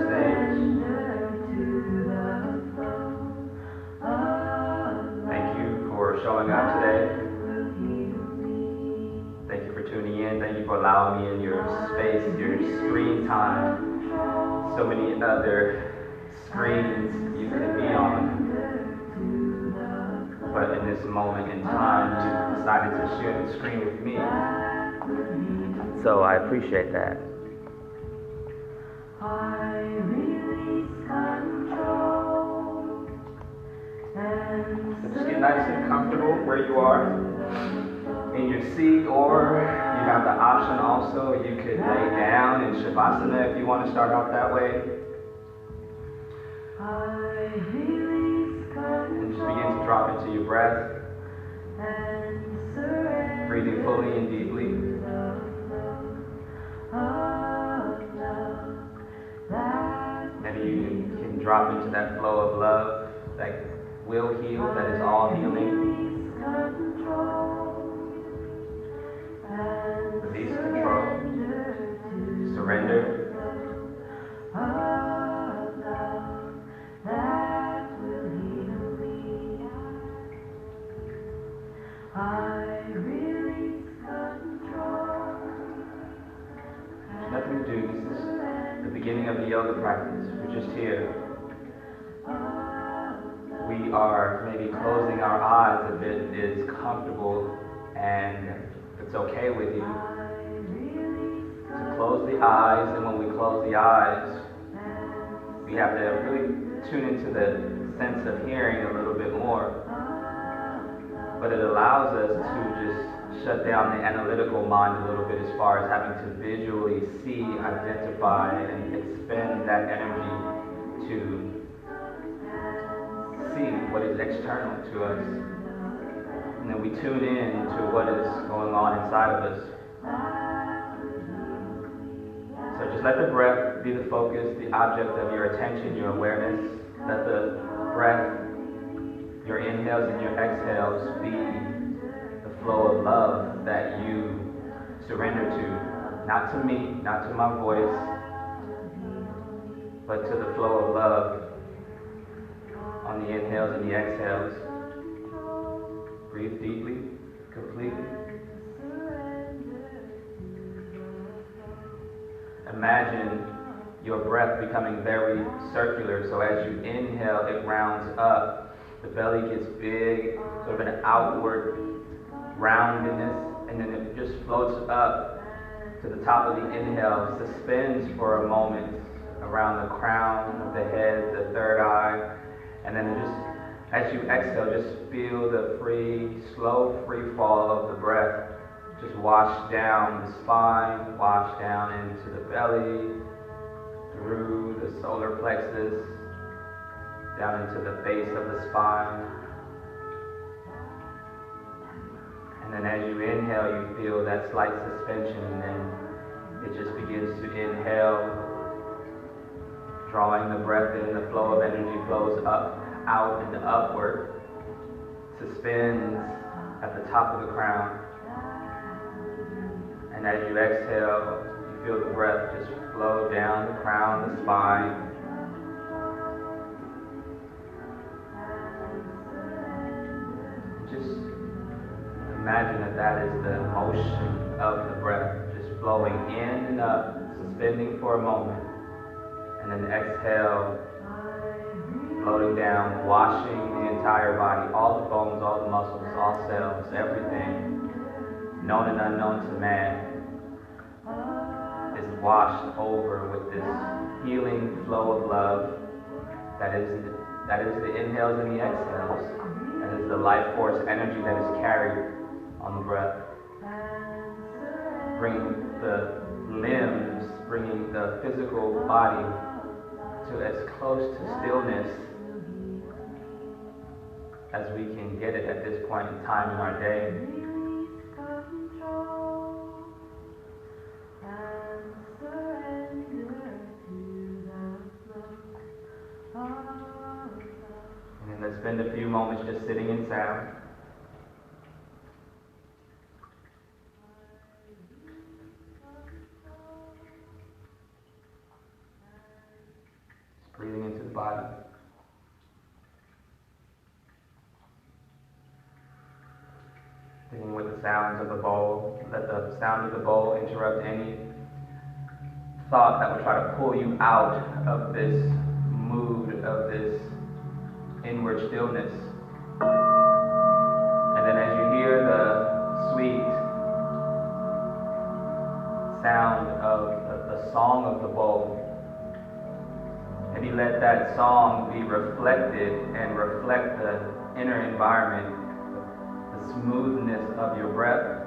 stage. Thank you for showing up today. Thank you for tuning in. Thank you for allowing me in your space, your screen time. So many other screens you could be on. But in this moment in time, you decided to share the screen with me. So I appreciate that. So just get nice and comfortable where you are in your seat, or you have the option also, you could lay down in Shavasana if you want to start out that way. And just begin to drop into your breath, breathing fully and deeply. Maybe you can drop into that flow of love that will heal, that is all healing. Release control. Surrender. There's nothing to do. This is the beginning of the yoga practice. We're just here. We are maybe closing our eyes if it is comfortable and it's okay with you. To close the eyes, and when we close the eyes, we have to really tune into the sense of hearing a little bit more. But it allows us to just shut down the analytical mind a little bit as far as having to visually see, identify, and expend that energy to see what is external to us. And then we tune in to what is going on inside of us. So just let the breath be the focus, the object of your attention, your awareness. Let the breath, your inhales and your exhales, be the flow of love that you surrender to. Not to me, not to my voice, but to the flow of love on the inhales and the exhales. Breathe deeply, completely. Imagine your breath becoming very circular, so as you inhale, it rounds up. The belly gets big, sort of an outward roundedness, and then it just floats up to the top of the inhale, suspends for a moment around the crown of the head, the third eye, and then it just, as you exhale, just feel the slow free fall of the breath. Just wash down the spine, wash down into the belly, through the solar plexus, down into the base of the spine. And then as you inhale, you feel that slight suspension, and then it just begins to inhale, drawing the breath in, the flow of energy flows up, out, and upward, suspends at the top of the crown. And as you exhale, you feel the breath just flow down the crown, the spine. Just imagine that is the motion of the breath, just flowing in and up, suspending for a moment. And then exhale, floating down, washing the entire body, all the bones, all the muscles, all cells, everything, known and unknown to man, is washed over with this healing flow of love that is the inhales and the exhales, that is the life force energy that is carried on the breath. Bringing the limbs, bringing the physical body to as close to stillness as we can get it at this point in time in our day. And then let's spend a few moments just sitting in sound. body. Sticking with the sounds of the bowl. Let the sound of the bowl interrupt any thought that would try to pull you out of this mood, of this inward stillness. And then as you hear the sweet sound of the song of the bowl, maybe let that song be reflected and reflect the inner environment, the smoothness of your breath,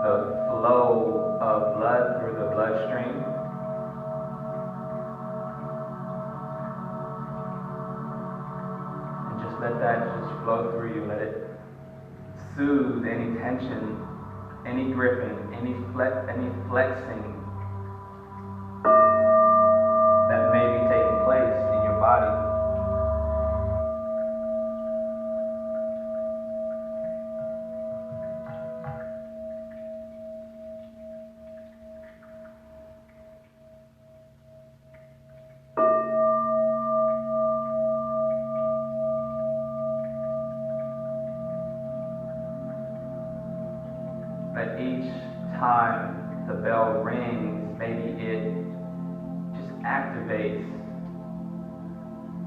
the flow of blood through the bloodstream. And just let that just flow through you. Let it soothe any tension, any gripping, any flexing that may be taking place in your body. But each time the bell rings, maybe it just activates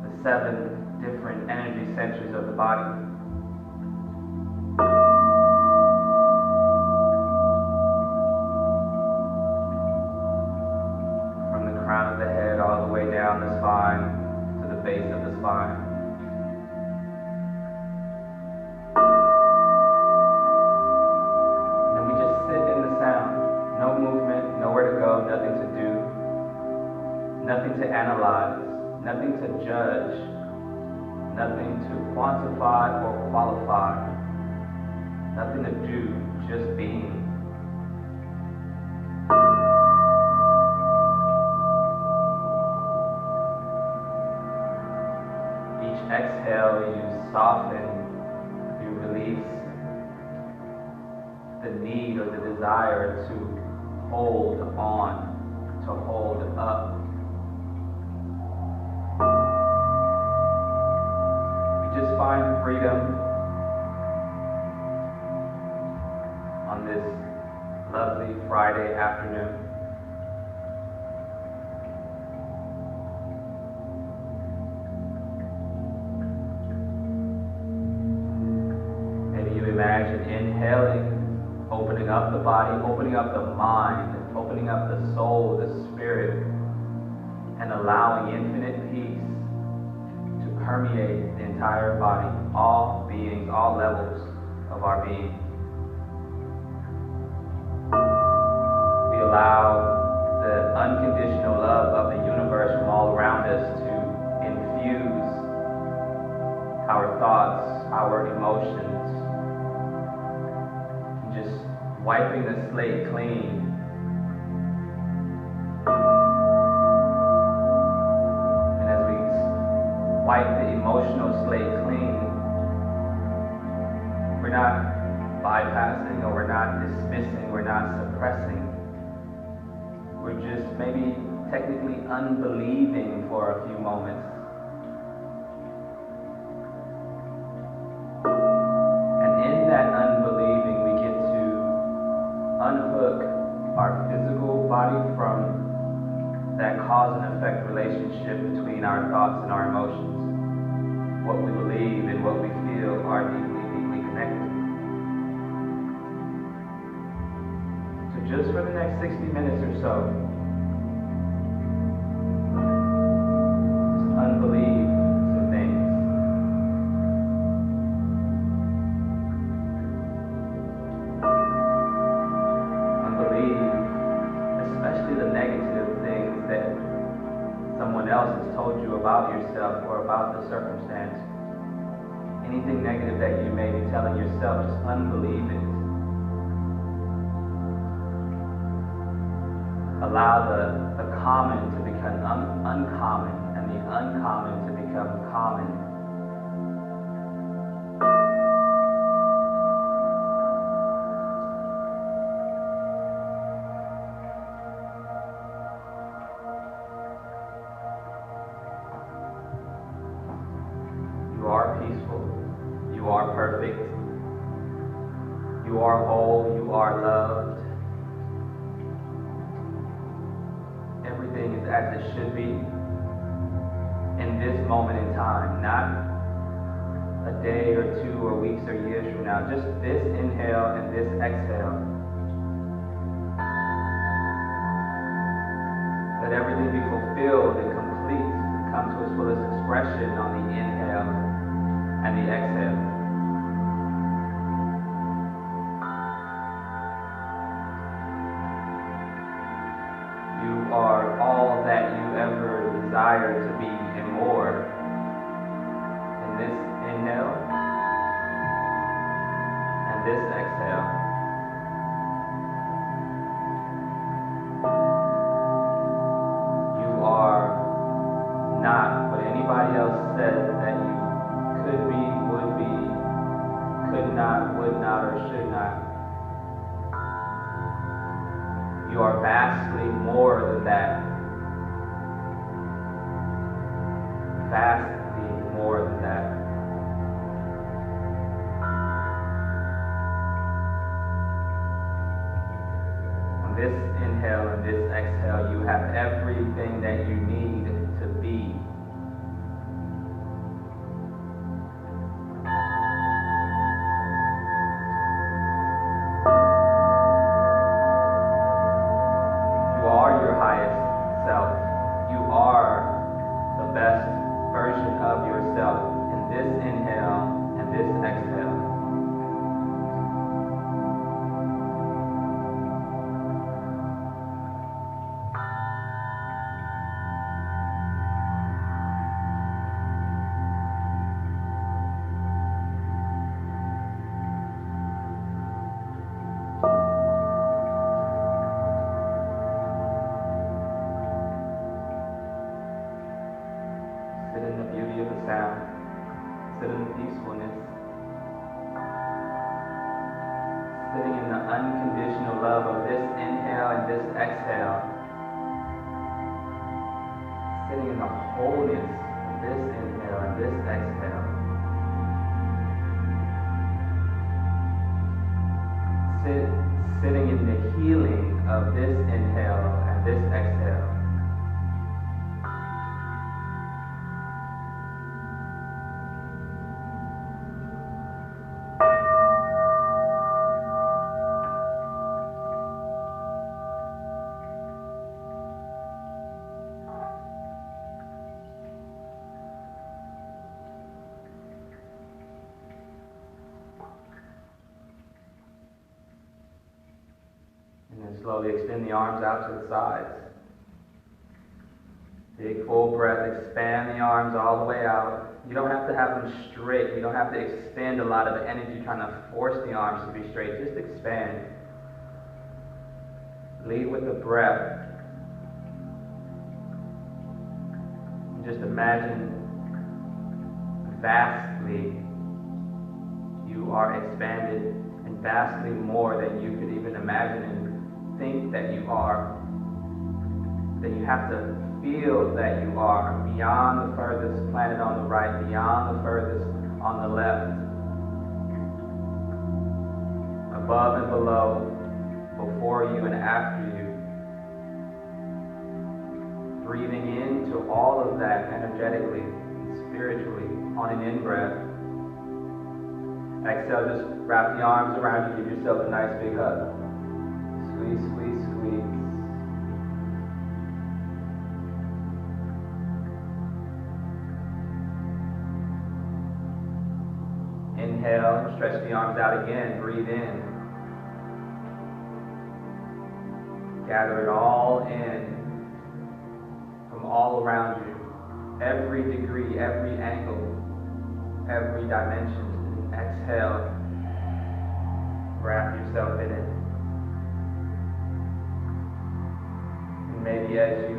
the 7 different energy centers of the body. From the crown of the head all the way down the spine to the base of the spine. No movement, nowhere to go, nothing to do, nothing to analyze, nothing to judge, nothing to quantify or qualify, nothing to do, just being. Each exhale you soften, you release the need or the desire to hold on, to hold up. We just find freedom on this lovely Friday afternoon. Maybe you imagine inhaling, opening up the body, opening up the mind, opening up the soul, the spirit, and allowing infinite peace to permeate the entire body, all beings, all levels of our being. We allow the unconditional love of the universe from all around us to infuse our thoughts, our emotions, just wiping the slate clean. And as we wipe the emotional slate clean, we're not bypassing or we're not dismissing, we're not suppressing. We're just maybe technically unbelieving for a few moments. And in that unbelieving, we get to unhook our physical body from that cause and effect relationship between our thoughts and our emotions. What we believe and what we feel are deeply, deeply connected. So just for the next 60 minutes or so, just unbelieve some things. Especially the negative things that someone else has told you about yourself or about the circumstance. Anything negative that you may be telling yourself, just unbelieve it. Allow the common to become uncommon and the uncommon to become common. perfect. You are whole. You are loved. Everything is as it should be in this moment in time, not a day or two or weeks or years from now. Just this inhale and this exhale. Let everything be fulfilled and complete, come to its fullest expression on the inhale and the exhale. You are all that you ever desire to be and more. In this inhale and this exhale. You are not what anybody else said that you could be, would be, could not, would not, or should not. You are vastly more than that. Vastly more than that. On this inhale and this exhale, you have everything that you need to be. You are your highest self. You are the best version of yourself in this inhale and this exhale. Sit in the beauty of the sound. Sit in the peacefulness. Sitting in the unconditional love of this inhale and this exhale. Sitting in the wholeness of this inhale and this exhale. Sitting in the healing of this inhale and this exhale. And then slowly extend the arms out to the sides. Big full breath, expand the arms all the way out. You don't have to have them straight. You don't have to expend a lot of energy trying to force the arms to be straight. Just expand. Lead with the breath. And just imagine vastly you are expanded and vastly more than you could even imagine and think that you are. That you have to feel that you are beyond the furthest planet on the right, beyond the furthest on the left, above and below, before you and after you. Breathing into all of that energetically, spiritually, on an in-breath. Exhale, just wrap the arms around you, give yourself a nice big hug. Squeeze, squeeze, squeeze. Inhale, stretch the arms out again, breathe in. Gather it all in from all around you. Every degree, every angle, every dimension. And exhale, wrap yourself in it. And maybe as you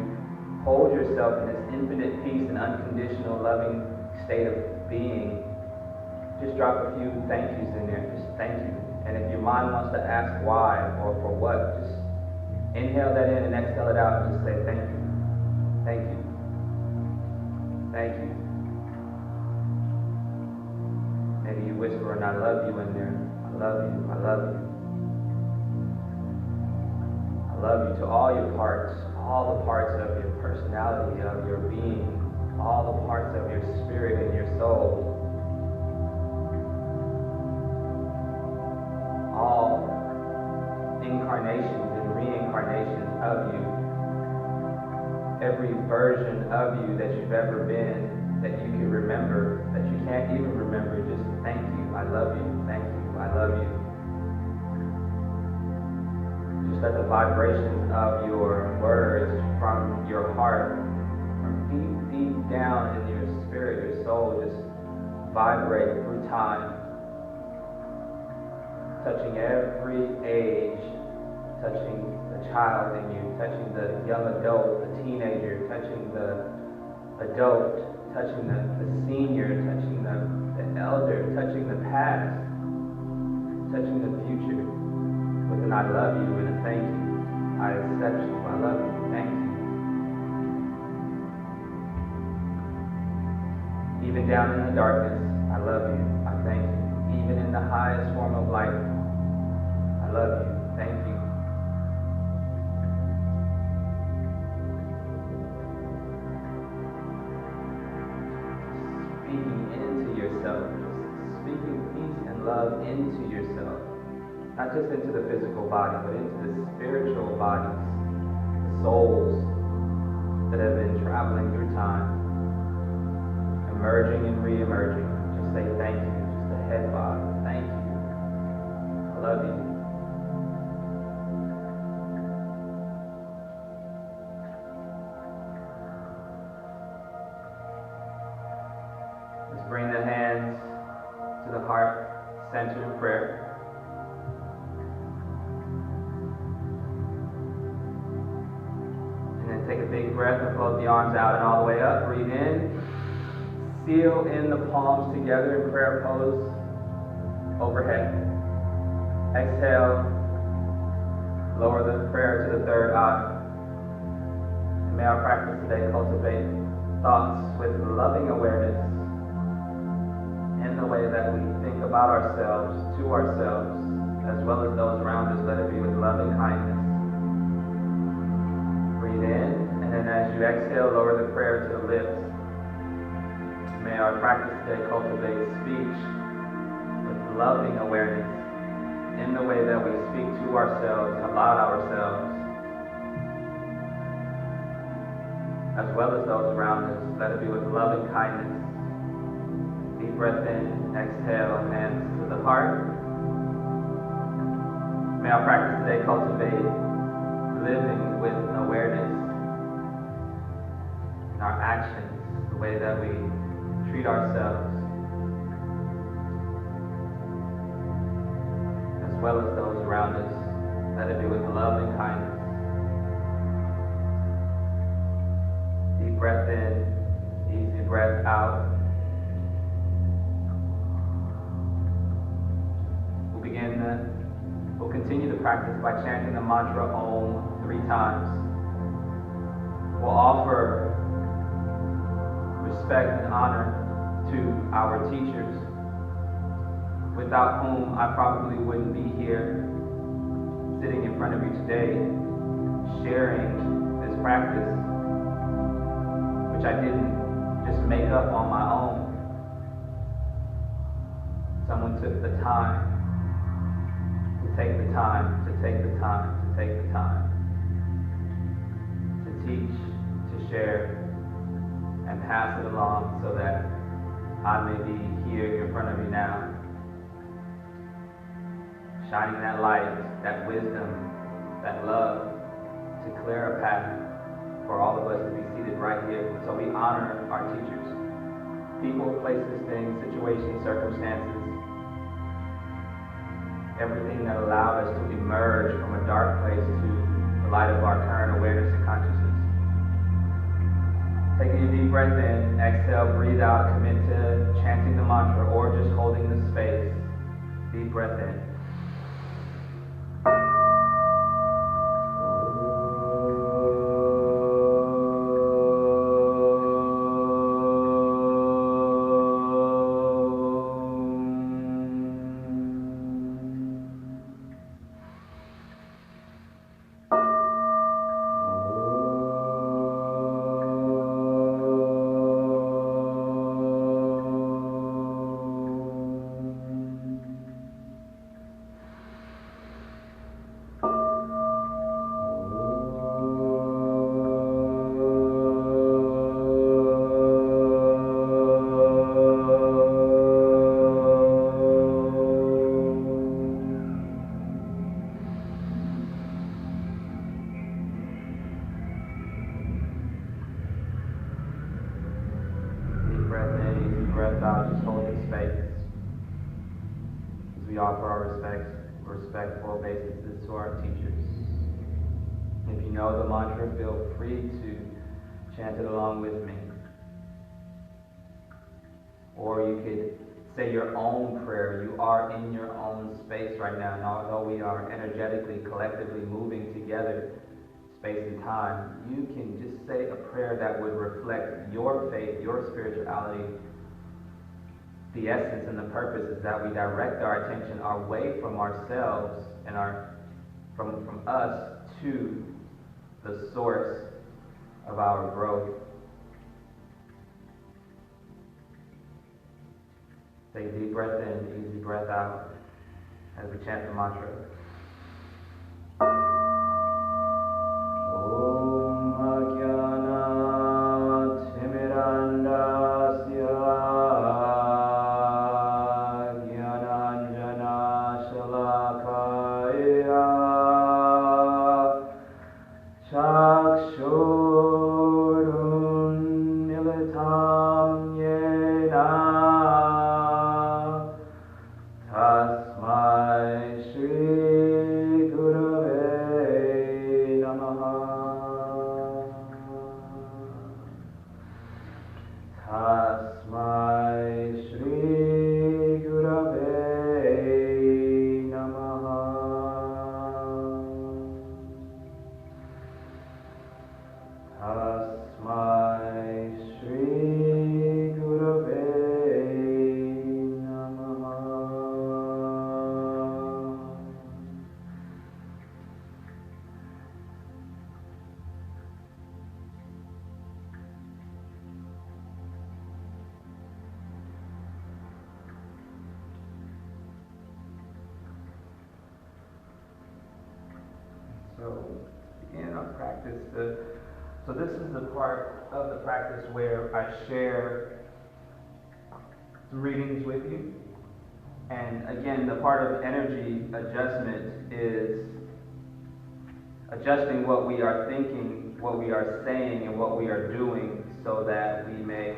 hold yourself in this infinite peace and unconditional loving state of being, just drop a few thank yous in there. Just thank you. And if your mind wants to ask why or for what, just inhale that in and exhale it out and just say thank you. Thank you. Thank you. Maybe you whisper and I love you in there. I love you. I love you. I love you to all your parts, all the parts of your personality, of your being, all the parts of your spirit and your soul. All incarnations and reincarnations of you. Every version of you that you've ever been, that you can remember, that you can't even remember, just thank you, I love you, thank you, I love you. Just let the vibrations of your words from your heart, from deep down in your spirit, your soul, just vibrate through time, touching every age, touching the child in you, touching the young adult, the teenager, touching the adult, touching the senior, touching the elder, touching the past, touching the future with an I love you and a thank you. I accept you, I love you, thank you. Even down in the darkness, I love you, I thank you. Even in the highest form of light, I love you, thank you. Speaking into yourself, speaking peace and love into yourself. Not just into the physical body, but into the spiritual bodies, the souls that have been traveling through time, emerging and re-emerging. Just say thank you, just a head bob, thank you. I love you. Let's bring the hands to the heart, center in prayer. And then take a big breath and float the arms out and all the way up. Breathe in. Seal in the palms together in prayer pose overhead. Exhale. Lower the prayer to the third eye. And may our practice today cultivate thoughts with loving awareness in the way that we think about ourselves, to ourselves, as well as those around us. Let it be with loving kindness. Breathe in, and then as you exhale, lower the prayer to the lips. May our practice today cultivate speech with loving awareness in the way that we speak to ourselves, about ourselves, as well as those around us. Let it be with loving kindness. Deep breath in, exhale, hands to the heart. May our practice today cultivate living with awareness in our actions, the way that we treat ourselves, as well as those around us. Let it be with love and kindness. Deep breath in, easy breath out. We'll continue the practice by chanting the mantra Om 3 times. We'll offer respect and honor to our teachers, without whom I probably wouldn't be here sitting in front of you today sharing this practice, which I didn't just make up on my own. Someone took the time to take the time to take the time to take the time to teach, to share, and pass it along so that I may be here in front of you now, shining that light, that wisdom, that love, to clear a path for all of us to be seated right here. So we honor our teachers, people, places, things, situations, circumstances, everything that allowed us to emerge from a dark place to the light of our current awareness and consciousness. Taking a deep breath in, exhale, breathe out, commit to chanting the mantra or just holding the space. Deep breath in. breath out, just holding space as we offer our respectful obeisances to our teachers. If you know the mantra, feel free to chant it along with me. Or you could say your own prayer. You are in your own space right now, and although we are energetically, collectively moving together, space and time, you can just say a prayer that would reflect your faith, your spirituality. The essence and the purpose is that we direct our attention away from ourselves and from us to the source of our growth. Take a deep breath in, easy breath out as we chant the mantra. Om Ajnana Timirandasya Jnananjana Shalakaya Chakshurun Militam Yena Tasmai Shri Gurave Namaha. Tasmai Shri Gurave Namaha. Tasmai Shri Gurave Namaha. So, begin our practice. So this is the part of the practice where I share some readings with you. And again, the part of energy adjustment is adjusting what we are thinking, what we are saying, and what we are doing so that we may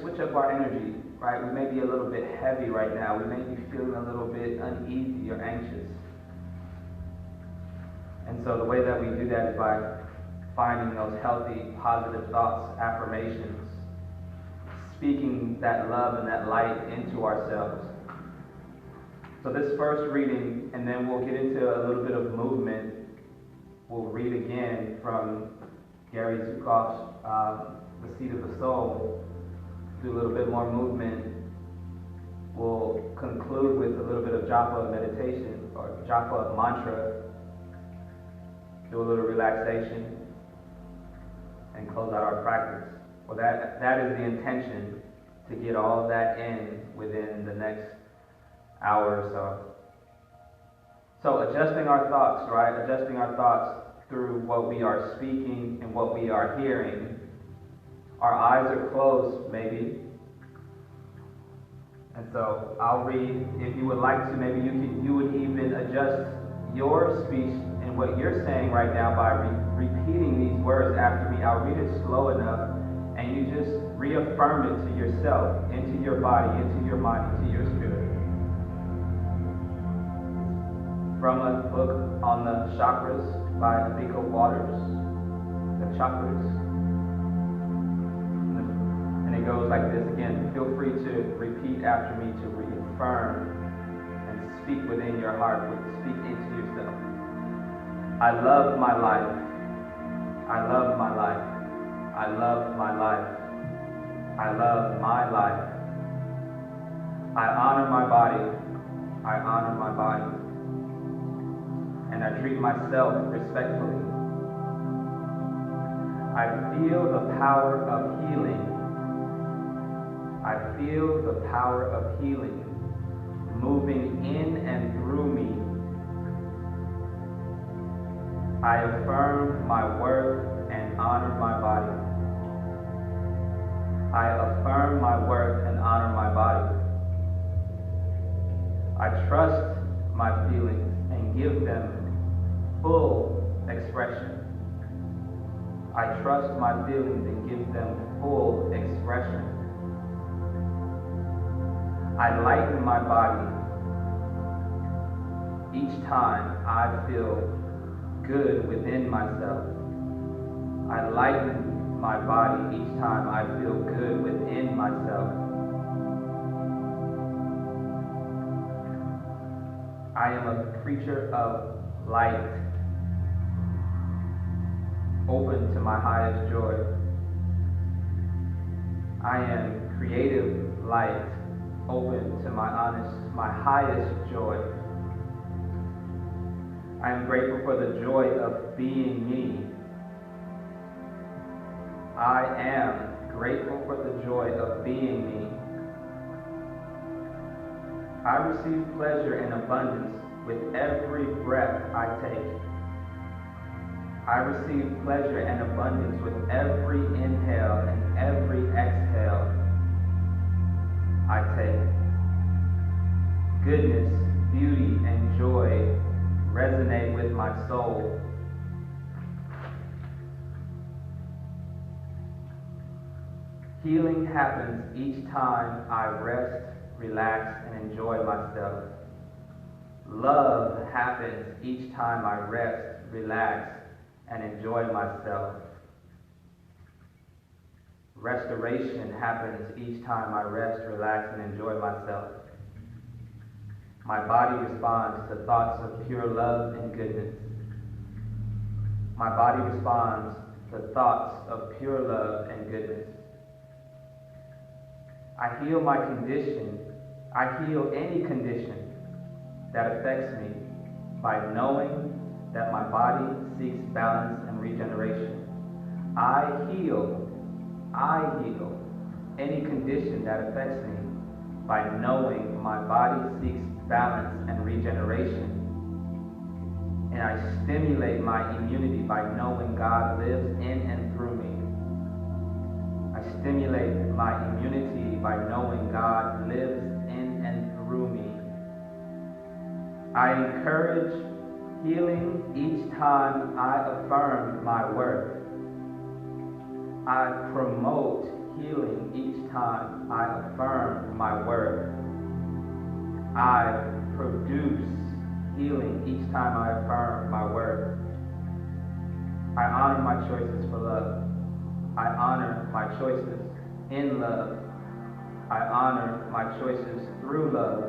switch up our energy, right? We may be a little bit heavy right now. We may be feeling a little bit uneasy or anxious. And so the way that we do that is by finding those healthy, positive thoughts, affirmations, speaking that love and that light into ourselves. So this first reading, and then we'll get into a little bit of movement. We'll read again from Gary Zukav's The Seed of the Soul. Do a little bit more movement. We'll conclude with a little bit of japa meditation or japa mantra. Do a little relaxation and close out our practice. Well, that is the intention, to get all of that in within the next hour or so. So adjusting our thoughts, right? Adjusting our thoughts through what we are speaking and what we are hearing. Our eyes are closed, maybe. And so I'll read. If you would like to, maybe you would even adjust your speech and what you're saying right now by repeating these words after me. I'll read it slow enough, and you just reaffirm it to yourself, into your body, into your mind, into your spirit. From a book on the chakras by Rico Waters, the chakras. And it goes like this again. Feel free to repeat after me to reaffirm and speak within your heart, speak into yourself. I love my life. I love my life. I love my life. I love my life. I honor my body. I honor my body. And I treat myself respectfully. I feel the power of healing. I feel the power of healing moving in and through me. I affirm my worth and honor my body. I affirm my worth and honor my body. I trust my feelings and give them full expression. I trust my feelings and give them full expression. I lighten my body each time I feel good within myself. I lighten my body each time I feel good within myself. I am a creature of light, open to my highest joy. I am creative light, open to my highest joy. I am grateful for the joy of being me. I am grateful for the joy of being me. I receive pleasure and abundance with every breath I take. I receive pleasure and abundance with every inhale and every exhale I take. Goodness, beauty, and joy resonate with my soul. Healing happens each time I rest, relax, and enjoy myself. Love happens each time I rest, relax, and enjoy myself. Restoration happens each time I rest, relax, and enjoy myself. My body responds to thoughts of pure love and goodness. My body responds to thoughts of pure love and goodness. I heal my condition. I heal any condition that affects me by knowing that my body seeks balance and regeneration. I heal any condition that affects me by knowing my body seeks balance and regeneration. And I stimulate my immunity by knowing God lives in and through me. I stimulate my immunity by knowing God lives in and through me. I encourage healing each time I affirm my worth. I promote healing each time I affirm my worth. I produce healing each time I affirm my worth. I honor my choices for love. I honor my choices in love. I honor my choices through love.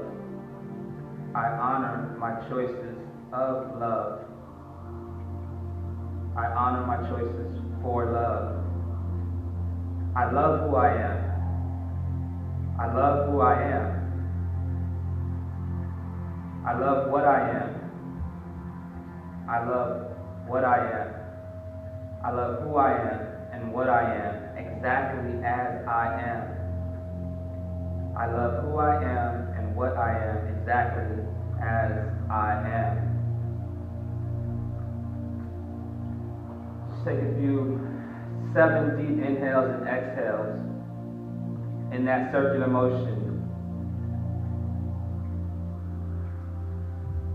I honor my choices of love. I honor my choices for love. I love who I am. I love who I am. I love what I am. I love what I am. I love who I am and what I am exactly as I am. I love who I am and what I am exactly as I am. Just take a few 7 deep inhales and exhales in that circular motion.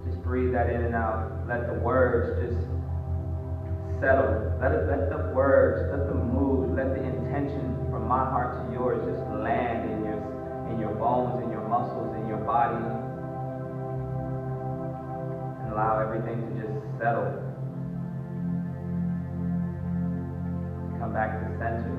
Just breathe that in and out. Let the words just settle. Let the words, let the mood, let the intention from my heart to yours just land in your bones, in your muscles, in your body. And allow everything to just settle. Come back to center.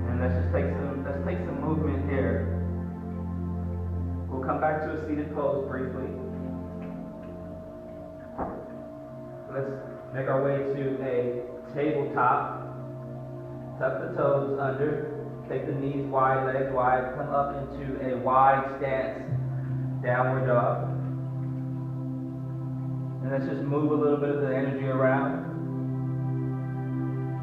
And let's take some movement here. We'll come back to a seated pose briefly. Let's make our way to a tabletop. Tuck the toes under. Take the knees wide, legs wide. Come up into a wide stance, downward dog. And let's just move a little bit of the energy around.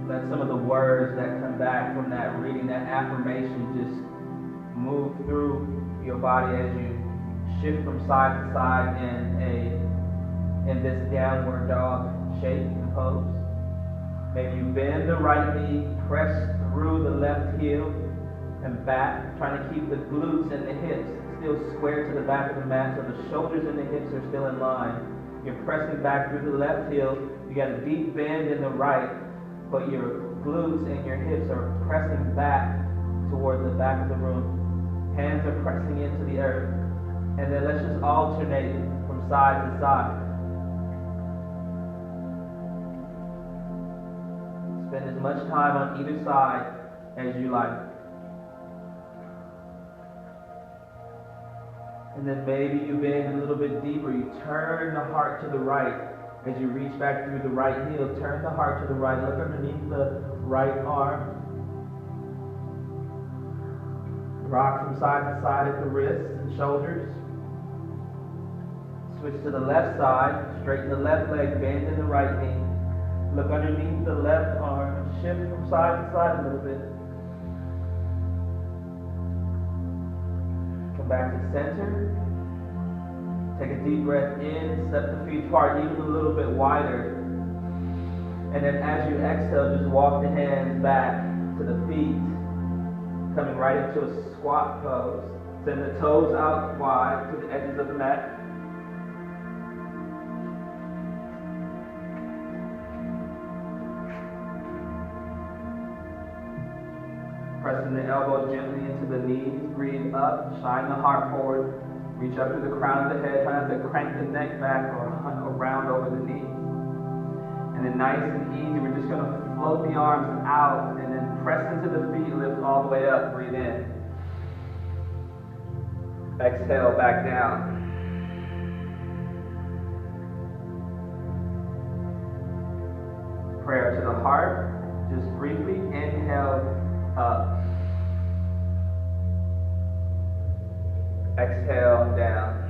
Let some of the words that come back from that reading, that affirmation, just move through your body as you shift from side to side in this downward dog shape and pose. Maybe you bend the right knee, press through the left heel and back, trying to keep the glutes and the hips still square to the back of the mat, so the shoulders and the hips are still in line. You're pressing back through the left heel. You got a deep bend in the right, but your glutes and your hips are pressing back toward the back of the room. Hands are pressing into the earth. And then let's just alternate from side to side. Spend as much time on either side as you like. And then maybe you bend a little bit deeper. You turn the heart to the right. As you reach back through the right heel, turn the heart to the right. Look underneath the right arm. Rock from side to side at the wrists and shoulders. Switch to the left side. Straighten the left leg, bend in the right knee. Look underneath the left arm. Shift from side to side a little bit. Come back to center. Take a deep breath in. Step the feet apart even a little bit wider. And then as you exhale, just walk the hands back to the feet. Coming right into a squat pose. Send the toes out wide to the edges of the mat. Pressing the elbows gently into the knees. Breathe up. Shine the heart forward. Reach up to the crown of the head. Try not to crank the neck back or around over the knees. And then nice and easy, we're just going to float the arms out and then press into the feet. Lift all the way up. Breathe in. Exhale back down. Prayer to the heart. Just briefly inhale up. Exhale down.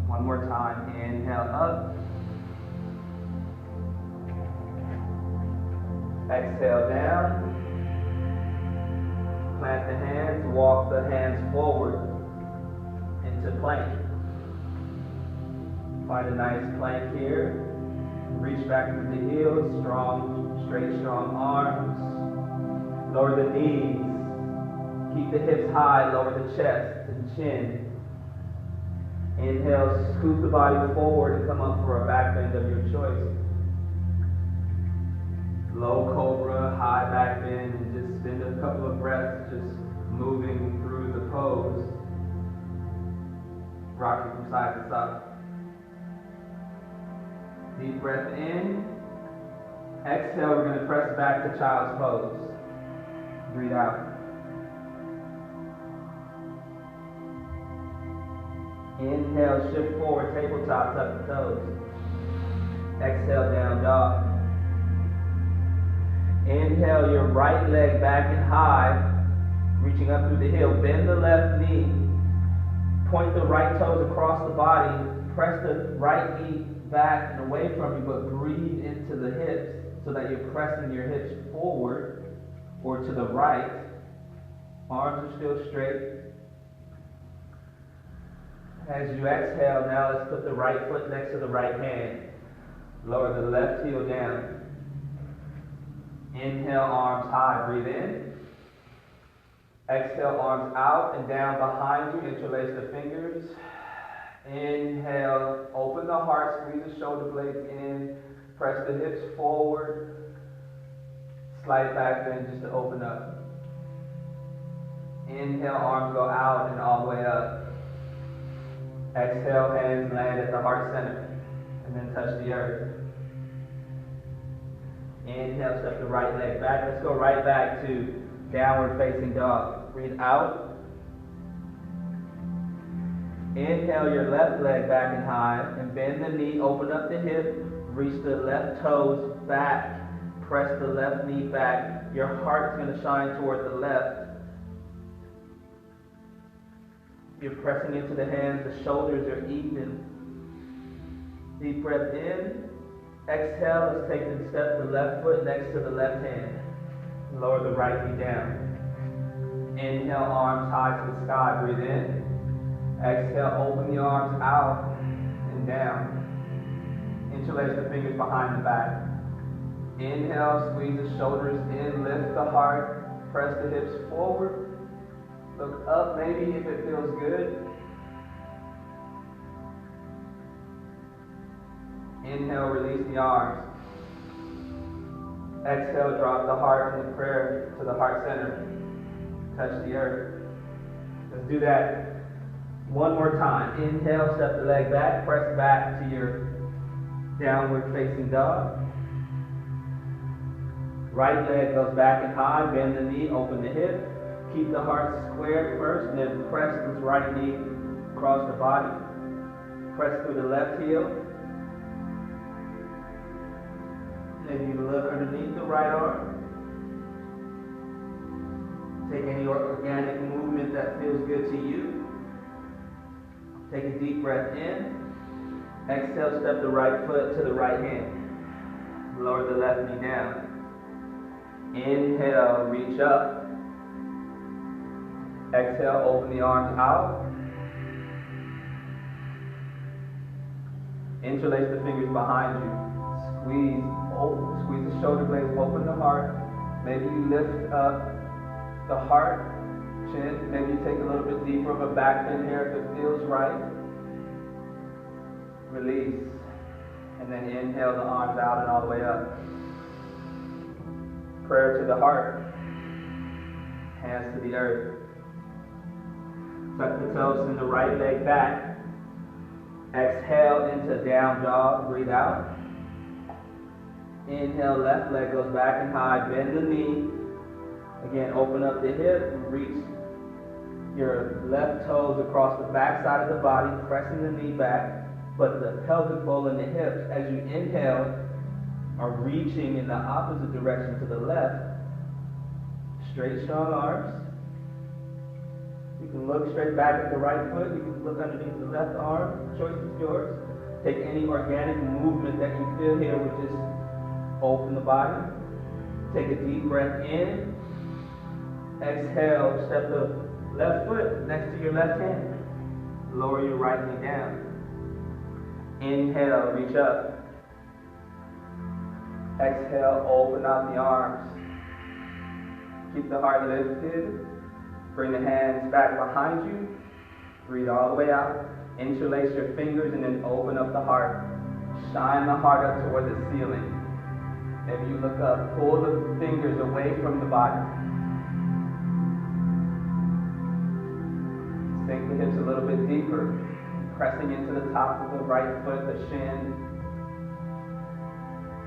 One more time. Inhale up. Exhale down. Plant the hands. Walk the hands forward into plank. Find a nice plank here. Reach back through the heels. Strong, straight, strong arms. Lower the knees. Keep the hips high, lower the chest and chin. Inhale, scoot the body forward and come up for a back bend of your choice. Low cobra, high back bend, and just spend a couple of breaths just moving through the pose. Rocking from side to side. Deep breath in. Exhale, we're going to press back to child's pose. Breathe out. Inhale, shift forward, tabletop, tuck the toes. Exhale, down dog. Inhale, your right leg back and high, reaching up through the heel. Bend the left knee. Point the right toes across the body. Press the right knee back and away from you, but breathe into the hips so that you're pressing your hips forward or to the right. Arms are still straight. As you exhale, now let's put the right foot next to the right hand. Lower the left heel down. Inhale, arms high. Breathe in. Exhale, arms out and down behind you. Interlace the fingers. Inhale, open the heart, squeeze the shoulder blades in. Press the hips forward. Slide back then just to open up. Inhale, arms go out and all the way up. Exhale, hands land at the heart center and then touch the earth. Inhale, step the right leg back. Let's go right back to downward facing dog. Breathe out. Inhale, your left leg back and high and bend the knee, open up the hip, reach the left toes back, press the left knee back. Your heart's going to shine toward the left. You're pressing into the hands, the shoulders are even. Deep breath in. Exhale, let's take and step the left foot next to the left hand. Lower the right knee down. Inhale, arms high to the sky. Breathe in. Exhale, open the arms out and down. Interlace the fingers behind the back. Inhale, squeeze the shoulders in, lift the heart, press the hips forward. Look up maybe if it feels good. Inhale, release the arms. Exhale, drop the heart in the prayer to the heart center. Touch the earth. Let's do that one more time. Inhale, step the leg back, press back to your downward facing dog. Right leg goes back and high, bend the knee, open the hip. Keep the heart squared first, and then press this right knee across the body. Press through the left heel. Maybe you look underneath the right arm. Take any organic movement that feels good to you. Take a deep breath in. Exhale, step the right foot to the right hand. Lower the left knee down. Inhale, reach up. Exhale, open the arms out. Interlace the fingers behind you. Squeeze the shoulder blades, open the heart. Maybe you lift up the heart, chin. Maybe you take a little bit deeper of a back bend here if it feels right. Release. And then inhale the arms out and all the way up. Prayer to the heart. Hands to the earth. Tuck the toes, send the right leg back. Exhale into down dog. Breathe out. Inhale, left leg goes back and high. Bend the knee. Again, open up the hip and reach your left toes across the back side of the body, pressing the knee back, but the pelvic bowl and the hips, as you inhale, are reaching in the opposite direction to the left. Straight, strong arms. You can look straight back at the right foot. You can look underneath the left arm. Choice is yours. Take any organic movement that you feel here with just open the body. Take a deep breath in. Exhale, step the left foot next to your left hand. Lower your right knee down. Inhale, reach up. Exhale, open out the arms. Keep the heart lifted. Bring the hands back behind you. Breathe all the way out. Interlace your fingers and then open up the heart. Shine the heart up toward the ceiling. Maybe you look up, pull the fingers away from the body. Sink the hips a little bit deeper, pressing into the top of the right foot, the shin.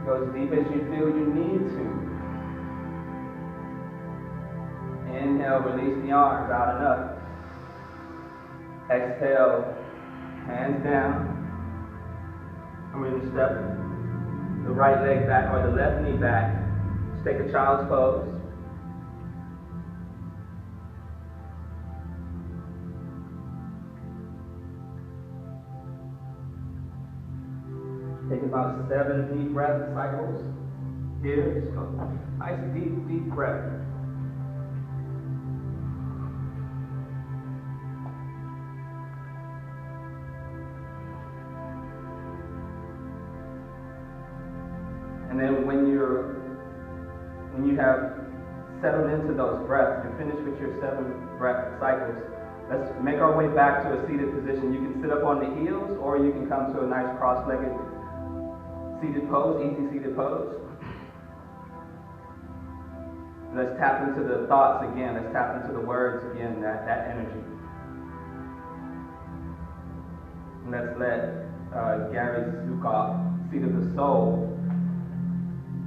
Go as deep as you feel you need to. Inhale, release the arms out and up. Exhale, hands down. I'm going to step the right leg back or the left knee back. Just take a child's pose. Take about 7 deep breath cycles. Here, just go. Nice deep breath. And then when you have settled into those breaths, you're finished with your 7 breath cycles, let's make our way back to a seated position. You can sit up on the heels, or you can come to a nice cross-legged seated pose, easy seated pose. Let's tap into the thoughts again. Let's tap into the words again, that energy. And let's let Gary Zukav, Seat of the Soul,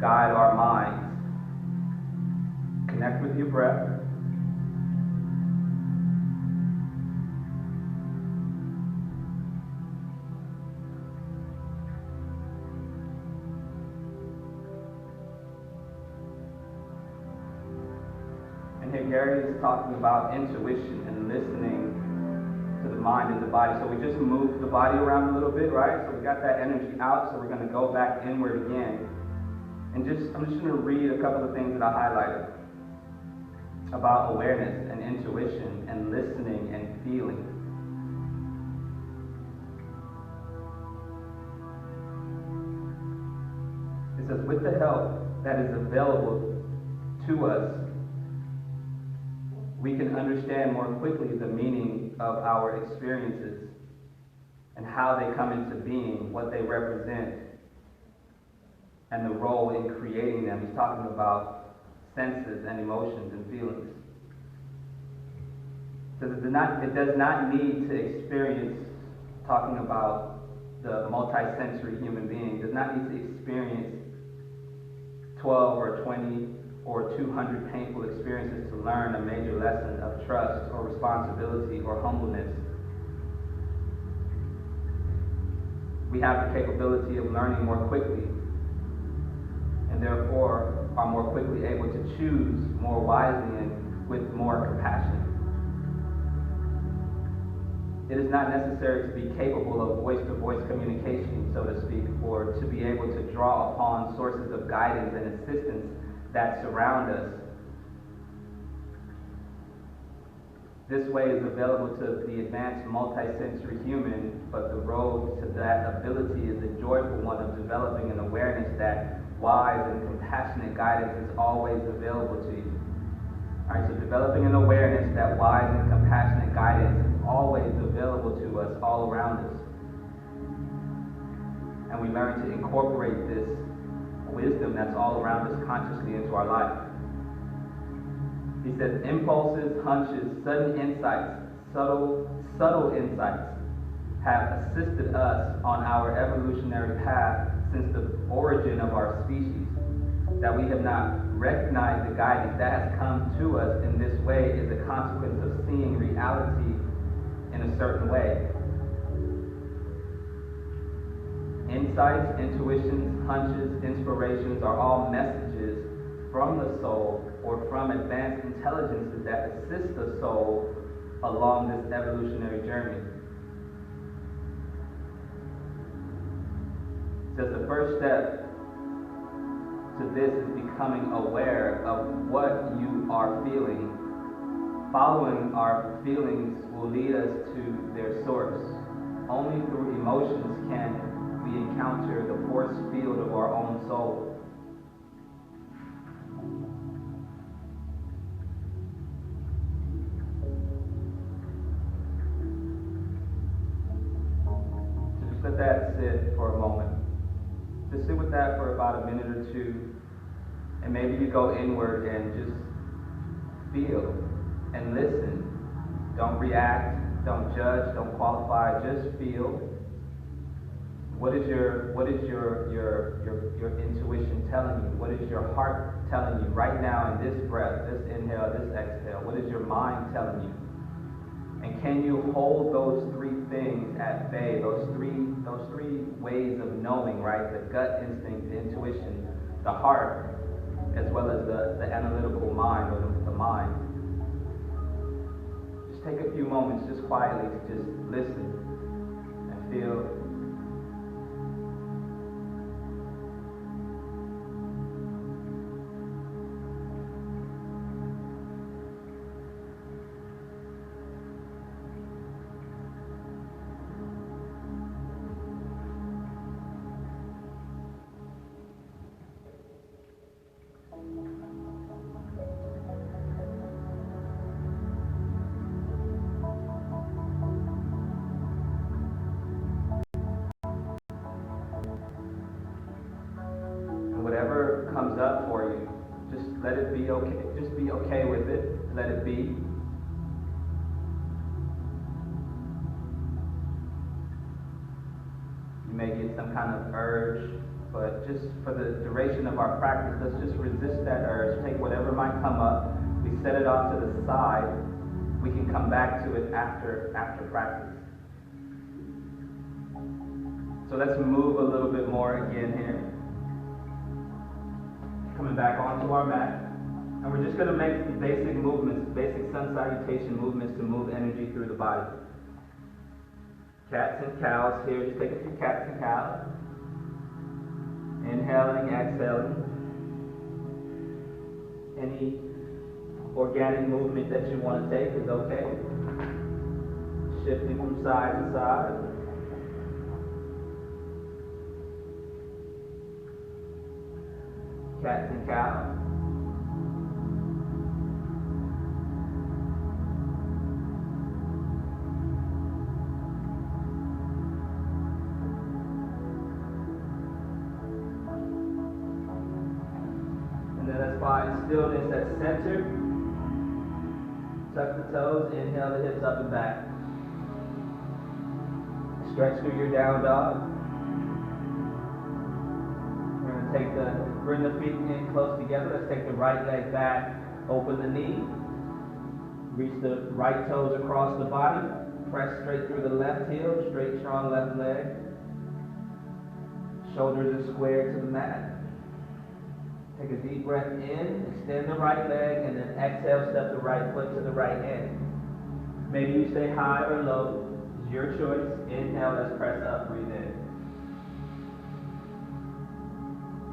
guide our minds. Connect with your breath. And here Gary is talking about intuition and listening to the mind and the body. So we just moved the body around a little bit, right? So we got that energy out, so we're going to go back inward again. And I'm just going to read a couple of things that I highlighted about awareness and intuition and listening and feeling. It says, with the help that is available to us, we can understand more quickly the meaning of our experiences and how they come into being, what they represent, and the role in creating them. He's talking about senses and emotions and feelings. So it does not need to experience, talking about the multi-sensory human being, does not need to experience 12 or 20 or 200 painful experiences to learn a major lesson of trust or responsibility or humbleness. We have the capability of learning more quickly, and therefore are more quickly able to choose more wisely and with more compassion. It is not necessary to be capable of voice-to-voice communication, so to speak, or to be able to draw upon sources of guidance and assistance that surround us. This way is available to the advanced multi-sensory human, but the road to that ability is a joyful one of developing an awareness that wise and compassionate guidance is always available to you. Alright, so developing an awareness that wise and compassionate guidance is always available to us all around us. And we learn to incorporate this wisdom that's all around us consciously into our life. He says, impulses, hunches, sudden insights, subtle insights have assisted us on our evolutionary path since the origin of our species. That we have not recognized the guidance that has come to us in this way is a consequence of seeing reality in a certain way. Insights, intuitions, hunches, inspirations are all messages from the soul or from advanced intelligences that assist the soul along this evolutionary journey. So the first step to this is becoming aware of what you are feeling. Following our feelings will lead us to their source. Only through emotions can we encounter the force field of our own soul. So just let that sit for a moment. Just sit with that for about a minute or two, and maybe you go inward and just feel and listen. Don't react, don't judge, don't qualify, just feel. What is your intuition telling you? What is your heart telling you right now in this breath, this inhale, this exhale? What is your mind telling you? And can you hold those three things at bay, those three ways of knowing, right? The gut instinct, the intuition, the heart, as well as the analytical mind, or the mind. Just take a few moments, just quietly, to just listen and feel. Whatever comes up for you, just let it be okay. Just be okay with it. Let it be. You may get some kind of urge, but just for the duration of our practice, let's just resist that urge. Take whatever might come up. We set it off to the side. We can come back to it after practice. So let's move a little bit more again here. Coming back onto our mat. And we're just going to make the basic movements, basic sun salutation movements to move energy through the body. Cats and cows here. Just take a few cats and cows. Inhaling, exhaling. Any organic movement that you want to take is okay. Shifting from side to side. Cats and cows. Find stillness at center. Tuck the toes, inhale the hips up and back. Stretch through your down dog. We're going to bring the feet in close together. Let's take the right leg back, open the knee. Reach the right toes across the body. Press straight through the left heel, straight, strong left leg. Shoulders are squared to the mat. Take a deep breath in, extend the right leg, and then exhale, step the right foot to the right hand. Maybe you stay high or low. It's your choice. Inhale, let's press up, breathe in.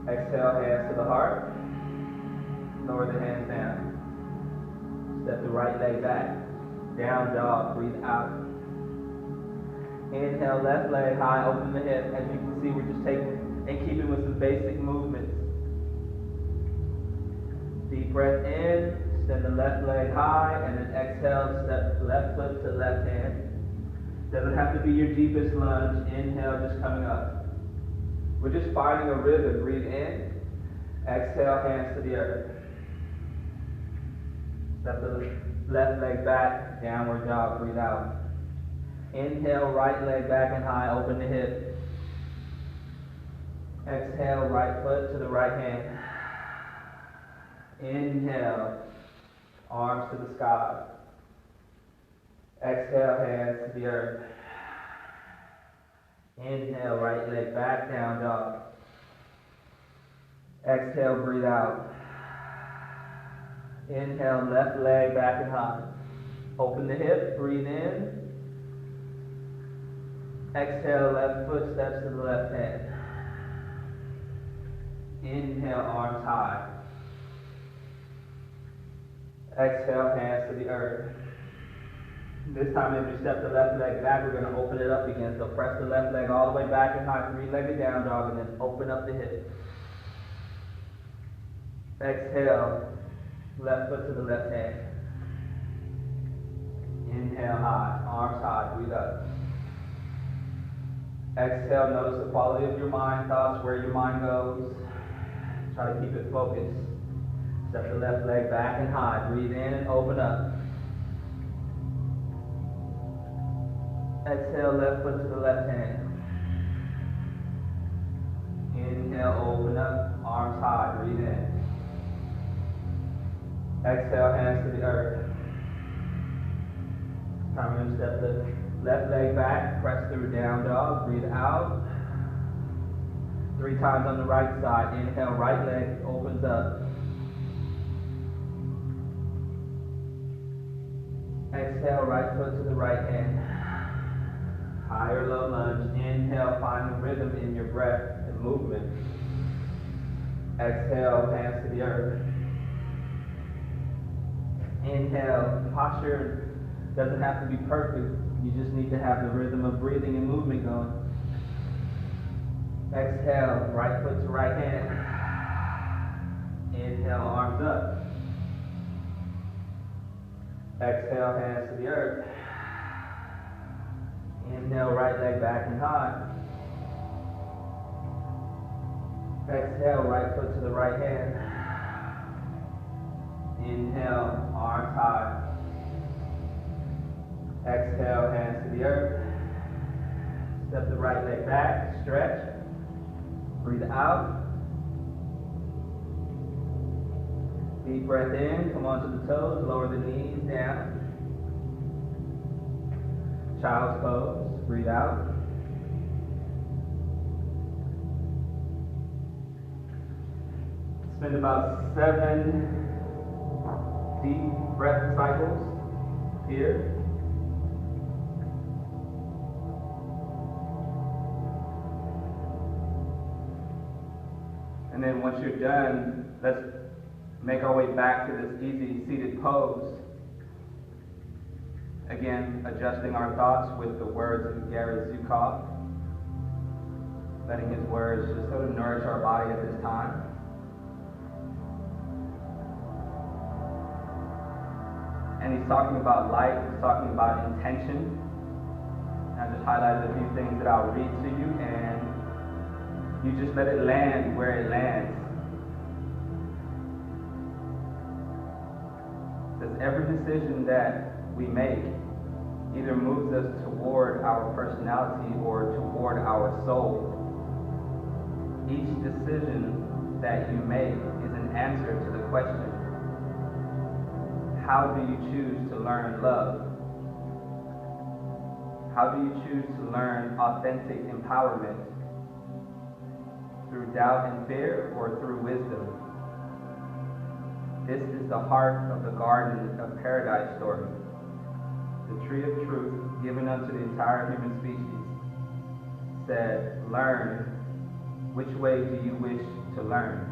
Exhale, hands to the heart. Lower the hands down. Step the right leg back. Down dog, breathe out. Inhale, left leg high, open the hip. As you can see, we're just taking and keeping with some basic movements. Deep breath in, extend the left leg high, and then exhale, step left foot to left hand. Doesn't have to be your deepest lunge. Inhale, just coming up. We're just finding a rhythm. Breathe in, exhale, hands to the earth. Step the left leg back, downward dog, breathe out. Inhale, right leg back and high, open the hip. Exhale, right foot to the right hand. Inhale, arms to the sky. Exhale, hands to the earth. Inhale, right leg back, down dog. Exhale, breathe out. Inhale, left leg back and high. Open the hip, breathe in. Exhale, left foot steps to the left hand. Inhale, arms high. Exhale, hands to the earth. This time, as you step the left leg back, we're going to open it up again. So press the left leg all the way back and high, three-legged down dog, and then open up the hip. Exhale, left foot to the left hand. Inhale, high, arms high, breathe up. Exhale, notice the quality of your mind, thoughts, where your mind goes. Try to keep it focused. Step the left leg back and high. Breathe in and open up. Exhale, left foot to the left hand. Inhale, open up, arms high, breathe in. Exhale, hands to the earth. Time to step the left leg back, press through down dog, breathe out. 3 times on the right side. Inhale, right leg opens up. Exhale, right foot to the right hand. High or low lunge. Inhale, find the rhythm in your breath and movement. Exhale, hands to the earth. Inhale, posture doesn't have to be perfect. You just need to have the rhythm of breathing and movement going. Exhale, right foot to right hand. Inhale, arms up. Exhale, hands to the earth. Inhale, right leg back and high. Exhale, right foot to the right hand. Inhale, arms high. Exhale, hands to the earth. Step the right leg back, stretch. Breathe out. Deep breath in, come onto the toes, lower the knees down. Child's pose, breathe out. Spend about 7 deep breath cycles here. And then once you're done, let's make our way back to this easy seated pose. Again, adjusting our thoughts with the words of Gary Zukov. Letting his words just sort of nourish our body at this time. And he's talking about light, he's talking about intention. I just highlighted a few things that I'll read to you, and you just let it land where it lands. Because every decision that we make either moves us toward our personality or toward our soul. Each decision that you make is an answer to the question, how do you choose to learn love? How do you choose to learn authentic empowerment? Through doubt and fear or through wisdom? This is the heart of the Garden of Paradise story. The tree of truth given unto the entire human species said, learn. Which way do you wish to learn?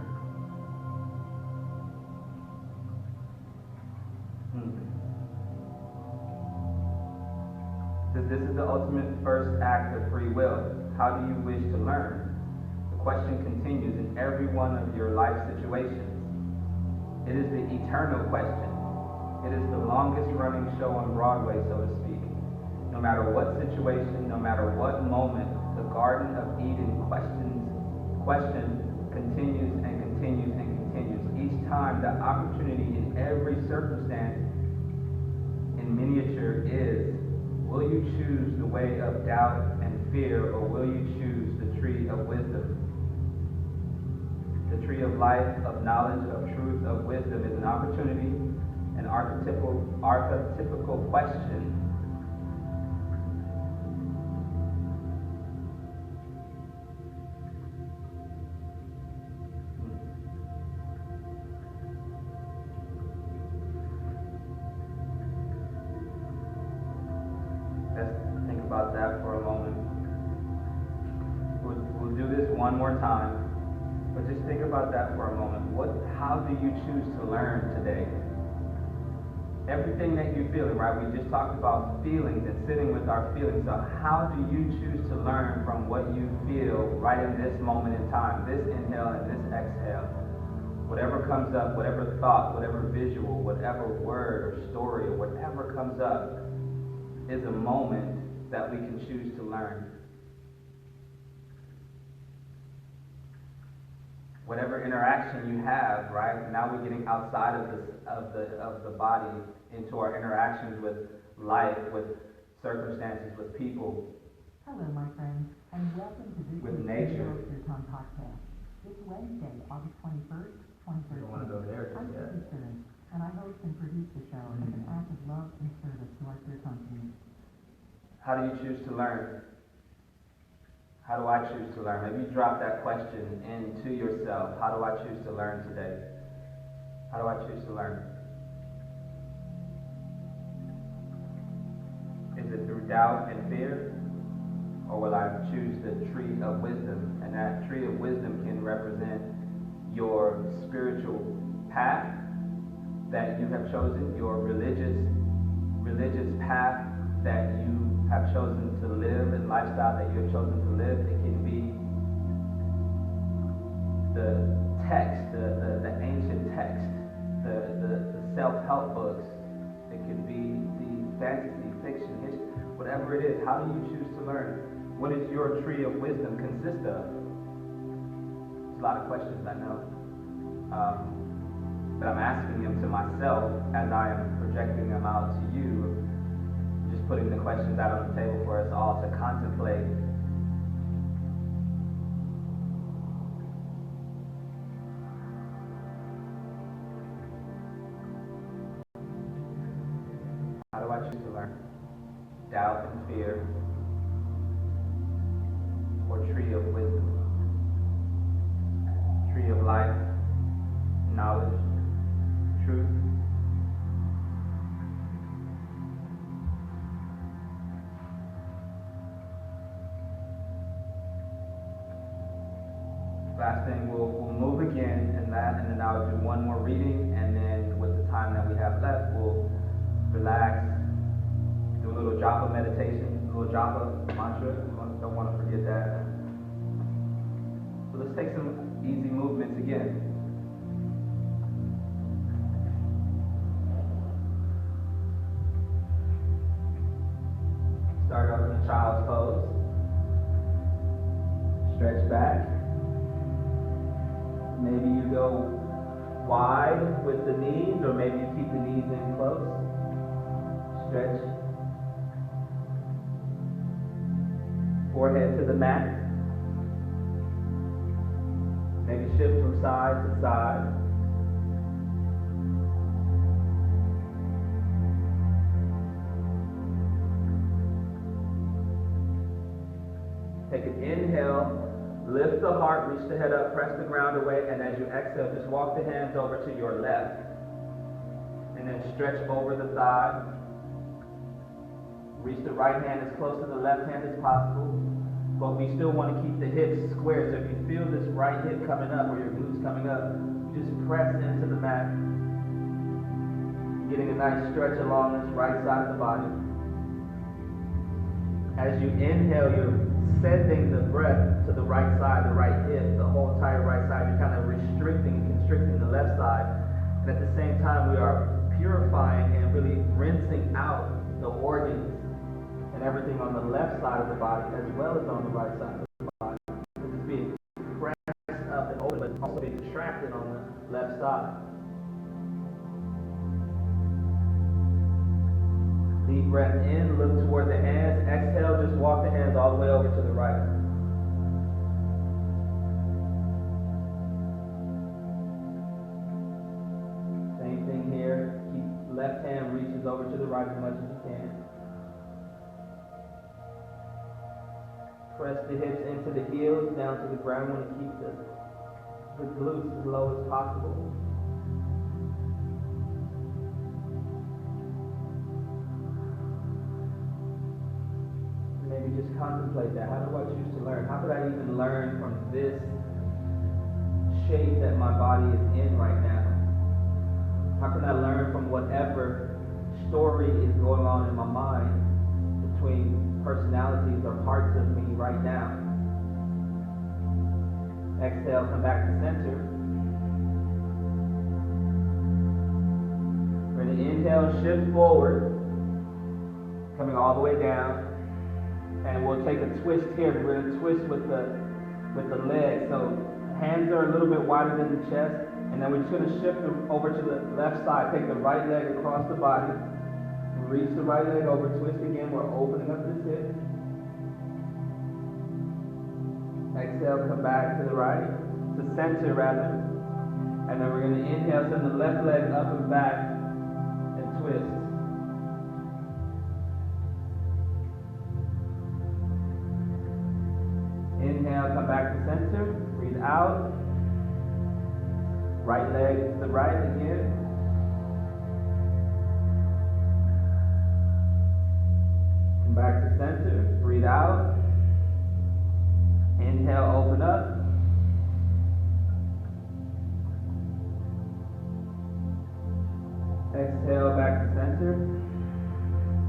This is the ultimate first act of free will. How do you wish to learn? The question continues in every one of your life situations. It is the eternal question. It is the longest running show on Broadway, so to speak. No matter what situation, no matter what moment, the Garden of Eden question continues and continues and continues. Each time the opportunity in every circumstance in miniature is, will you choose the way of doubt and fear, or will you choose the tree of wisdom? The tree of life, of knowledge, of truth, of wisdom is an opportunity, an archetypical question. Let's think about that for a moment. We'll do this one more time. But just think about that for a moment. How do you choose to learn today? Everything that you're feeling, right? We just talked about feelings and sitting with our feelings. So how do you choose to learn from what you feel right in this moment in time, this inhale and this exhale? Whatever comes up, whatever thought, whatever visual, whatever word or story, or whatever comes up is a moment that we can choose to learn. Whatever interaction you have, right? Now we're getting outside of the body into our interactions with life, with circumstances, with people. Hello, my friends, and welcome to this with nature. Time podcast. It's Wednesday, August 21st, 2013. You don't want to go there I'm just yet. Susan Simmons, and I host and produce the show as an act of love and service to our dear company. How do you choose to learn? How do I choose to learn? Maybe drop that question into yourself. How do I choose to learn today? How do I choose to learn? Is it through doubt and fear? Or will I choose the tree of wisdom? And that tree of wisdom can represent your spiritual path that you have chosen, your religious path that you have chosen to live, and lifestyle that you have chosen to live. It can be the text, the ancient text, the self-help books. It can be the fantasy, fiction, history, whatever it is. How do you choose to learn? What does your tree of wisdom consist of? It's a lot of questions, I know. But I'm asking them to myself as I am projecting them out to you. Just putting the questions out on the table for us all to contemplate. How do I choose to learn? Doubt and fear, or tree of wisdom? Tree of life, knowledge, truth. Last thing, we'll move again in that, and then I'll do one more reading, and then with the time that we have left, we'll relax, do a little japa meditation, a little japa mantra. Don't want to forget that. So let's take some easy movements again. Start off in a child's pose. Stretch back. Maybe you go wide with the knees, or maybe you keep the knees in close. Stretch. Forehead to the mat. Maybe shift from side to side. Take an inhale. Lift the heart, reach the head up, press the ground away, and as you exhale, just walk the hands over to your left. And then stretch over the thigh. Reach the right hand as close to the left hand as possible. But we still want to keep the hips square. So if you feel this right hip coming up or your glutes coming up, you just press into the mat. Getting a nice stretch along this right side of the body. As you inhale, you're sending the breath to the right side, the right hip, the whole entire right side. You're kind of restricting and constricting the left side. And at the same time, we are purifying and really rinsing out the organs and everything on the left side of the body as well as on the right side of the body. This is being pressed up and open, but also being contracted on the left side. Deep breath in, look toward the hands. Exhale, just walk the hands all the way over to the right. Same thing here. Keep left hand reaches over to the right as much as you can. Press the hips into the heels, down to the ground. Want to keep the glutes as low as possible. Maybe just contemplate that. How do I choose to learn? How could I even learn from this shape that my body is in right now? How can I learn from whatever story is going on in my mind between personalities or parts of me right now? Exhale, come back to center. We're going to inhale, shift forward, coming all the way down. And we'll take a twist here. We're going to twist with the leg. So hands are a little bit wider than the chest. And then we're just going to shift them over to the left side. Take the right leg across the body. Reach the right leg over. Twist again. We're opening up this hip. Exhale, come back to the right. To center rather. And then we're going to inhale, send the left leg up and back and twist. Inhale, come back to center. Breathe out. Right leg to the right again. Come back to center. Breathe out. Inhale, open up. Exhale, back to center.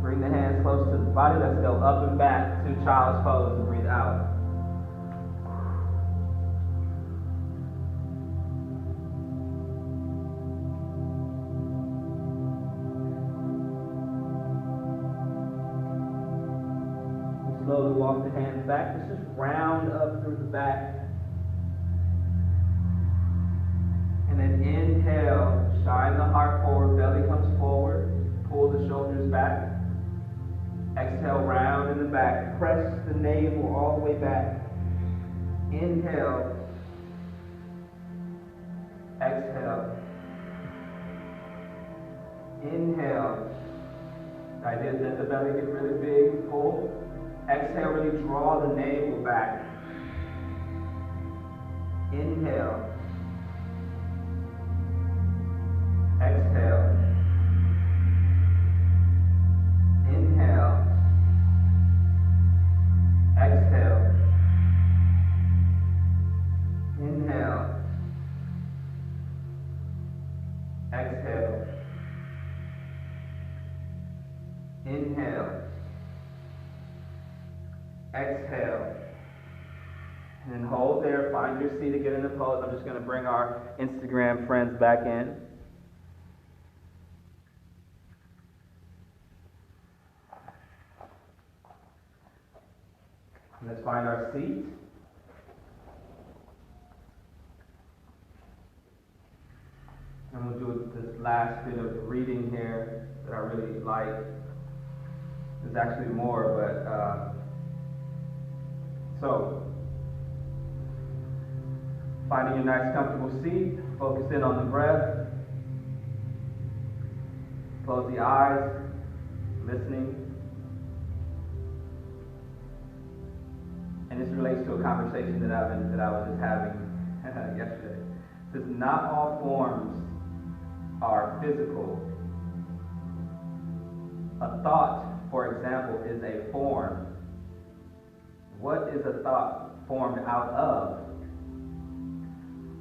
Bring the hands close to the body. Let's go up and back to child's pose and breathe out. Slowly walk the hands back. Just round up through the back. And then inhale, shine the heart forward, belly comes forward, pull the shoulders back. Exhale, round in the back. Press the navel all the way back. Inhale. Exhale. Inhale. The idea is that the belly get really big, full. Exhale, really draw the navel back. Inhale. Exhale. Inhale. Exhale. Inhale. Exhale. Inhale. Exhale. And then hold there, find your seat again in the pose. I'm just going to bring our Instagram friends back in. Let's find our seat. this last bit of reading here that I really like. There's actually more, but so finding a nice comfortable seat, focus in on the breath, close the eyes, listening. And this relates to a conversation that I was just having yesterday. It says not all forms are physical. A thought, for example, is a form. What is a thought formed out of?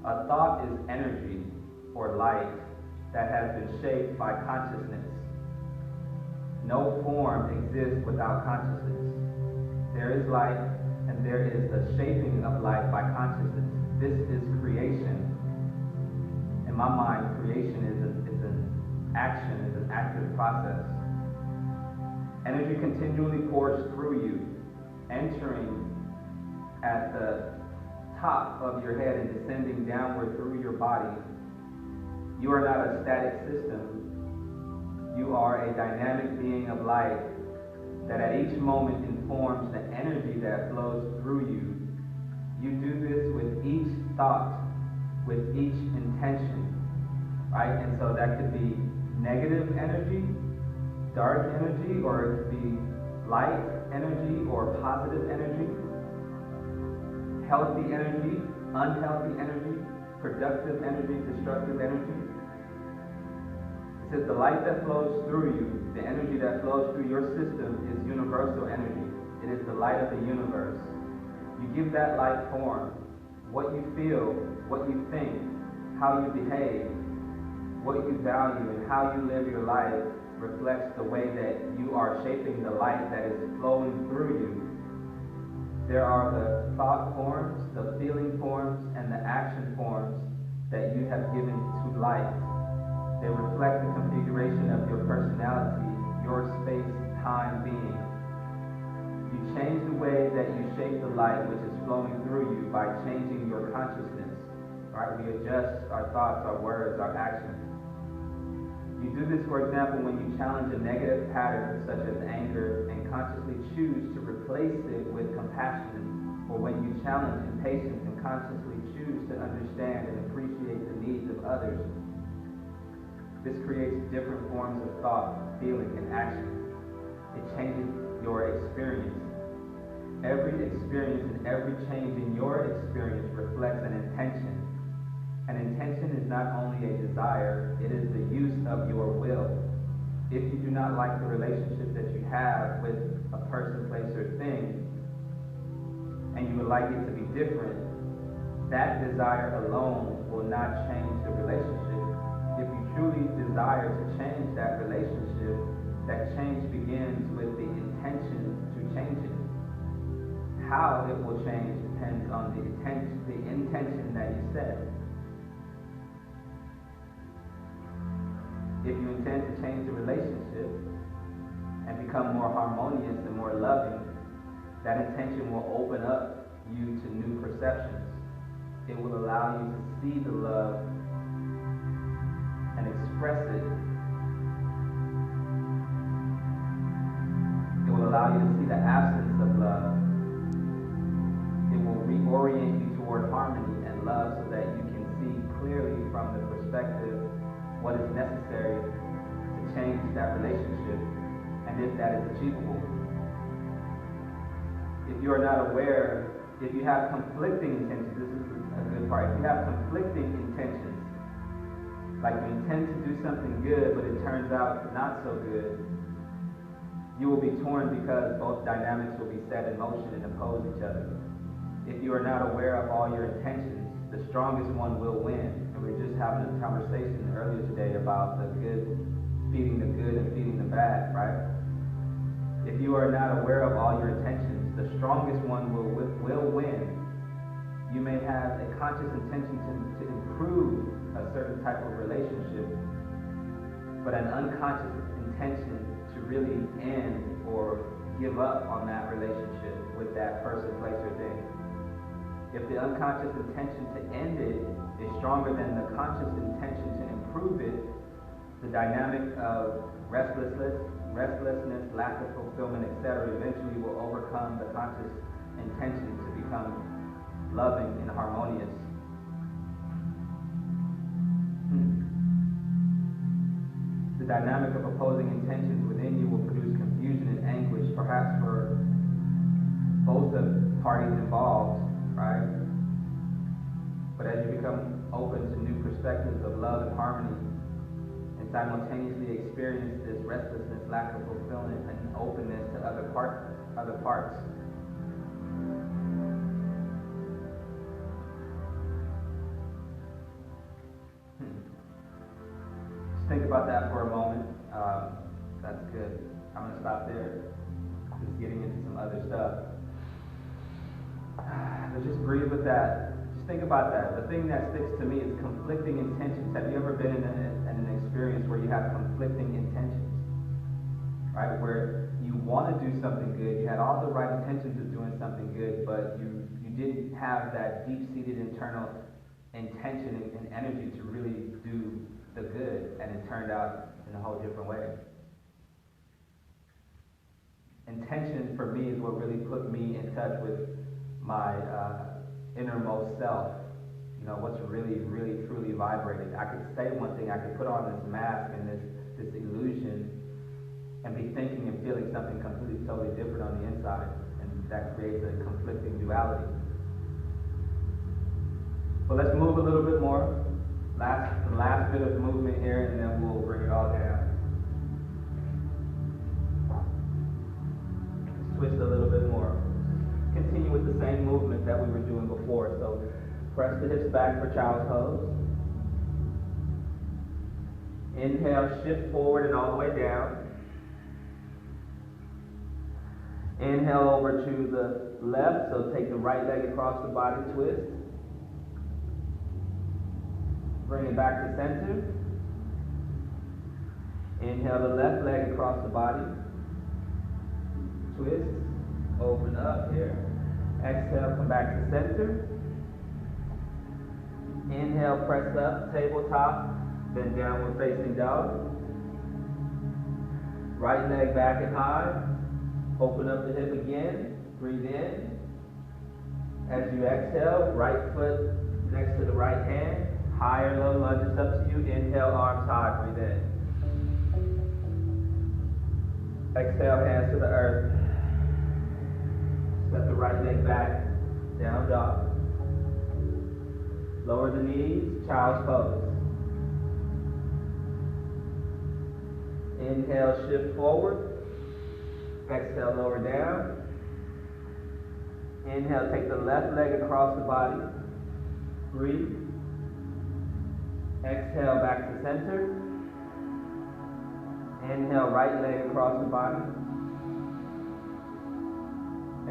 A thought is energy or light that has been shaped by consciousness. No form exists without consciousness. There is light and there is the shaping of light by consciousness. This is creation. In my mind, creation is an action, is an active process. Energy continually pours through you, entering at the top of your head and descending downward through your body. You are not a static system. You are a dynamic being of light that at each moment informs the energy that flows through you. You do this with each thought, with each intention, right? And so that could be negative energy, dark energy, or it could be light energy or positive energy, healthy energy, unhealthy energy, productive energy, destructive energy. It says the light that flows through you, the energy that flows through your system is universal energy. It is the light of the universe. You give that light form. What you feel, what you think, how you behave, what you value, and how you live your life reflects the way that you are shaping the light that is flowing through you. There are the thought forms, the feeling forms, and the action forms that you have given to light. They reflect the configuration of your personality, your space-time being. You change the way that you shape the light which is flowing through you by changing your consciousness. Right? We adjust our thoughts, our words, our actions. You do this, for example, when you challenge a negative pattern such as anger and consciously choose to replace it with compassion, or when you challenge impatience and consciously choose to understand and appreciate the needs of others. This creates different forms of thought, feeling, and action. It changes your experience. Every experience and every change in your experience reflects an intention. An intention is not only a desire, it is the use of your will. If you do not like the relationship that you have with a person, place, or thing, and you would like it to be different, that desire alone will not change the relationship. If you truly desire to change that relationship, that change begins with the intention to change it. How it will change depends on the intention that you set. If you intend to change the relationship and become more harmonious and more loving, that intention will open up you to new perceptions. It will allow you to see the love and express it. It will allow you to see the absence of love. It will reorient you toward harmony and love so that you can see clearly from the perspective what is necessary to change that relationship and if that is achievable. If you are not aware, if you have conflicting intentions, this is a good part. If you have conflicting intentions, like you intend to do something good but it turns out not so good, you will be torn because both dynamics will be set in motion and oppose each other. If you are not aware of all your intentions, the strongest one will win. And we were just having a conversation earlier today about the good, feeding the good and feeding the bad, right? If you are not aware of all your intentions, the strongest one will win. You may have a conscious intention to improve a certain type of relationship, but an unconscious intention to really end or give up on that relationship with that person, place, or thing. If the unconscious intention to end it is stronger than the conscious intention to improve it, The dynamic of restlessness, lack of fulfillment, etc., eventually will overcome the conscious intention to become loving and harmonious. The dynamic of opposing intentions within you will produce confusion and anguish, perhaps for both the parties involved, right? But as you become open to new perspectives of love and harmony, and simultaneously experience this restlessness, lack of fulfillment, and openness to other parts. Just think about that for a moment. That's good. I'm going to stop there. Just getting into some other stuff. But just breathe with that. Just think about that. The thing that sticks to me is conflicting intentions. Have you ever been in an experience where you have conflicting intentions? Right? Where you want to do something good, you had all the right intentions of doing something good, but you didn't have that deep-seated internal intention and energy to really do the good, and it turned out in a whole different way. Intention for me is what really put me in touch with my innermost self. You know, what's really, really, truly vibrating. I could say one thing, I could put on this mask and this illusion and be thinking and feeling something completely, totally different on the inside, and that creates a conflicting duality. But let's move a little bit more. The last bit of movement here, and then we'll bring it all down. Twist a little bit more. Continue with the same movement that we were doing before. So press the hips back for child's pose. Inhale, shift forward and all the way down. Inhale over to the left, so take the right leg across the body, twist. Bring it back to center. Inhale the left leg across the body. Twist. Open up here. Exhale, come back to center. Inhale, press up, tabletop, then downward facing dog. Right leg back and high. Open up the hip again. Breathe in. As you exhale, right foot next to the right hand. Higher, low lunge, it's up to you. Inhale, arms high, breathe in. Exhale, hands to the earth. Step the right leg back, down dog. Lower the knees, child's pose. Inhale, shift forward. Exhale, lower down. Inhale, take the left leg across the body. Breathe. Exhale, back to center. Inhale, right leg across the body.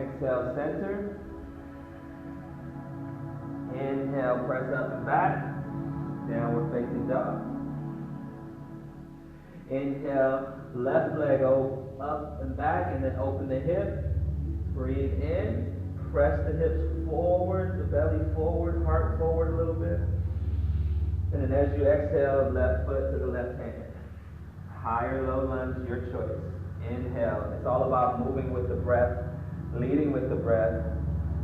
Exhale, center. Inhale, press up and back. Downward facing dog. Inhale, left leg up and back, and then open the hip. Breathe in. Press the hips forward, the belly forward, heart forward a little bit. And then as you exhale, left foot to the left hand. Higher, low lunge, your choice. Inhale. It's all about moving with the breath, leading with the breath.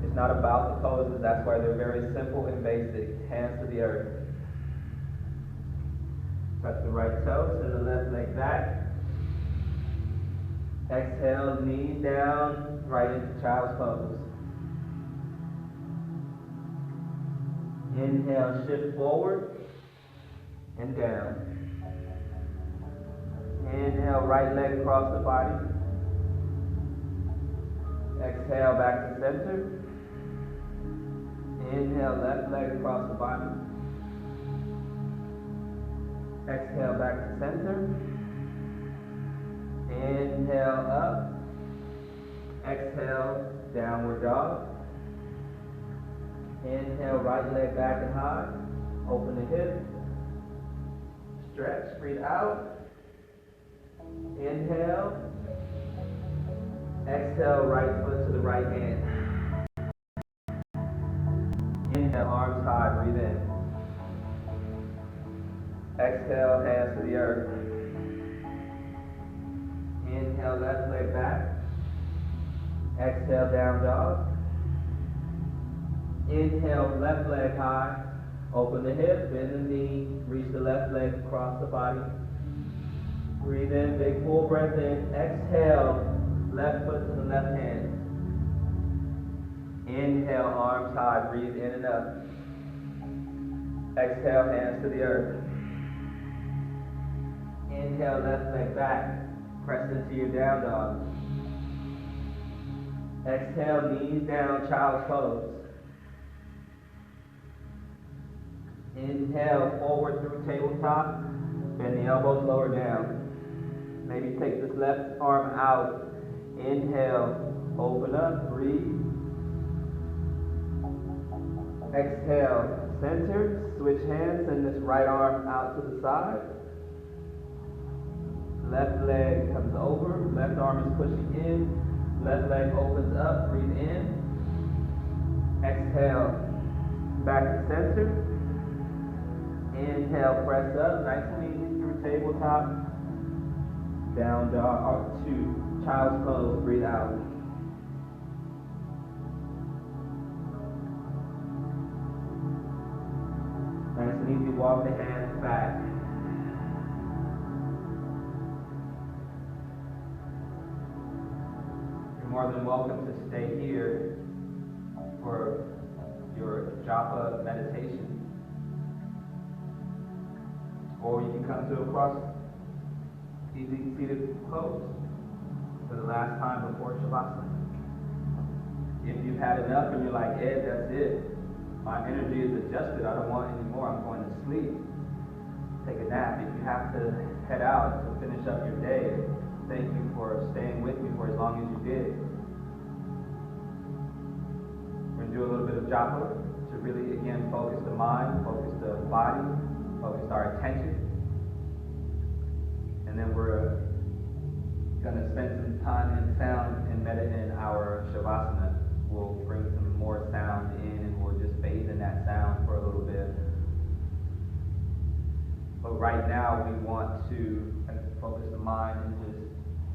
It's not about the poses. That's why they're very simple and basic. Hands to the earth. Touch the right toe, send the left leg back. Exhale, knees down, right into child's pose. Inhale, shift forward and down. Inhale, right leg across the body. Exhale, back to center. Inhale, left leg across the body. Exhale, back to center. Inhale, up. Exhale, downward dog. Inhale, right leg back and high. Open the hip. Stretch, breathe out. Inhale. Exhale, right foot to the right hand. Inhale, arms high, breathe in. Exhale, hands to the earth. Inhale, left leg back. Exhale, down dog. Inhale, left leg high. Open the hip, bend the knee, reach the left leg across the body. Breathe in, big full breath in. Exhale, left foot to the left hand. Inhale, arms high, breathe in and up. Exhale, hands to the earth. Inhale, left leg back. Press into your down dog. Exhale, knees down, child's pose. Inhale, forward through tabletop. Bend the elbows lower down. Maybe take this left arm out. Inhale, open up, breathe. Exhale, center, switch hands, send this right arm out to the side. Left leg comes over, left arm is pushing in, left leg opens up, breathe in. Exhale, back to center. Inhale, press up, nice and easy through tabletop. Down dog, up to child's pose, breathe out. Nice and easy, walk the hands back. You're more than welcome to stay here for your japa meditation. Or you can come to a cross easy seated pose for the last time before Shavasana. If you've had enough and you're like, Ed, that's it. My energy is adjusted. I don't want any more. I'm going to sleep. Take a nap. If you have to head out to finish up your day, thank you for staying with me for as long as you did. We're going to do a little bit of japa to really, again, focus the mind, focus the body, focus our attention. And then we're going to spend some time in sound and meditate in our Shavasana. We'll bring some more sound in and we'll just bathe in that sound for a little bit. But right now we want to focus the mind and just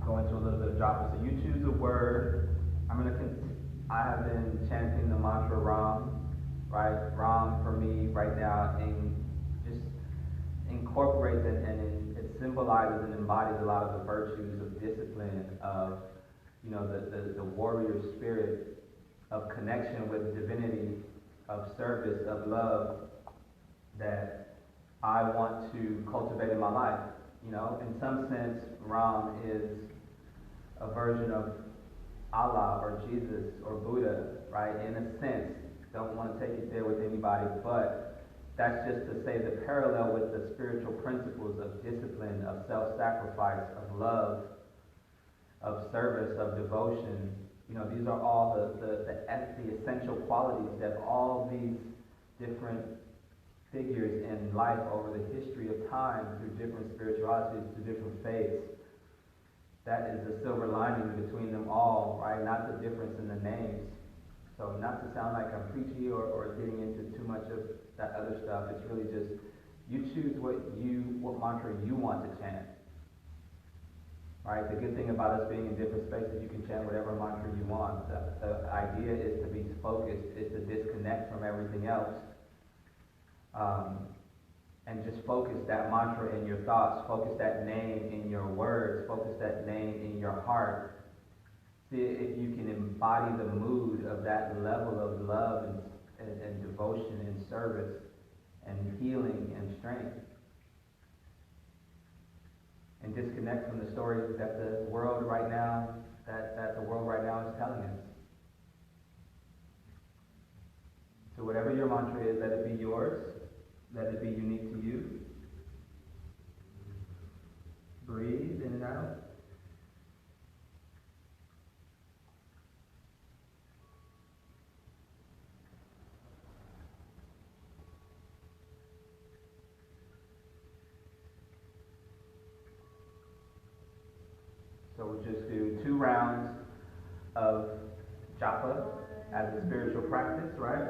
go into a little bit of japa. So you choose a word. I have been chanting the mantra Ram, right? Ram for me right now just incorporates and it symbolizes and embodies a lot of the virtues of discipline, of the warrior spirit, of connection with divinity, of service, of love that I want to cultivate in my life. In some sense, Ram is a version of Allah or Jesus or Buddha, right? In a sense, don't want to take it there with anybody, but that's just to say the parallel with the spiritual principles of discipline, of self-sacrifice, of love, of service, of devotion. These are all the essential qualities that all these different figures in life over the history of time, through different spiritualities, through different faiths, that is the silver lining between them all, right? Not the difference in the names. So not to sound like I'm preachy or getting into too much of that other stuff, it's really just, you choose what mantra you want to chant. Right? The good thing about us being in different spaces, you can chant whatever mantra you want. The idea is to be focused, is to disconnect from everything else. And just focus that mantra in your thoughts, focus that name in your words, focus that name in your heart. See if you can embody the mood of that level of love and devotion and service and healing and strength. And disconnect from the stories that the world right now is telling us. So whatever your mantra is, let it be yours. Let it be unique to you. Breathe in and out. So we'll just do 2 rounds of japa as a spiritual practice, right?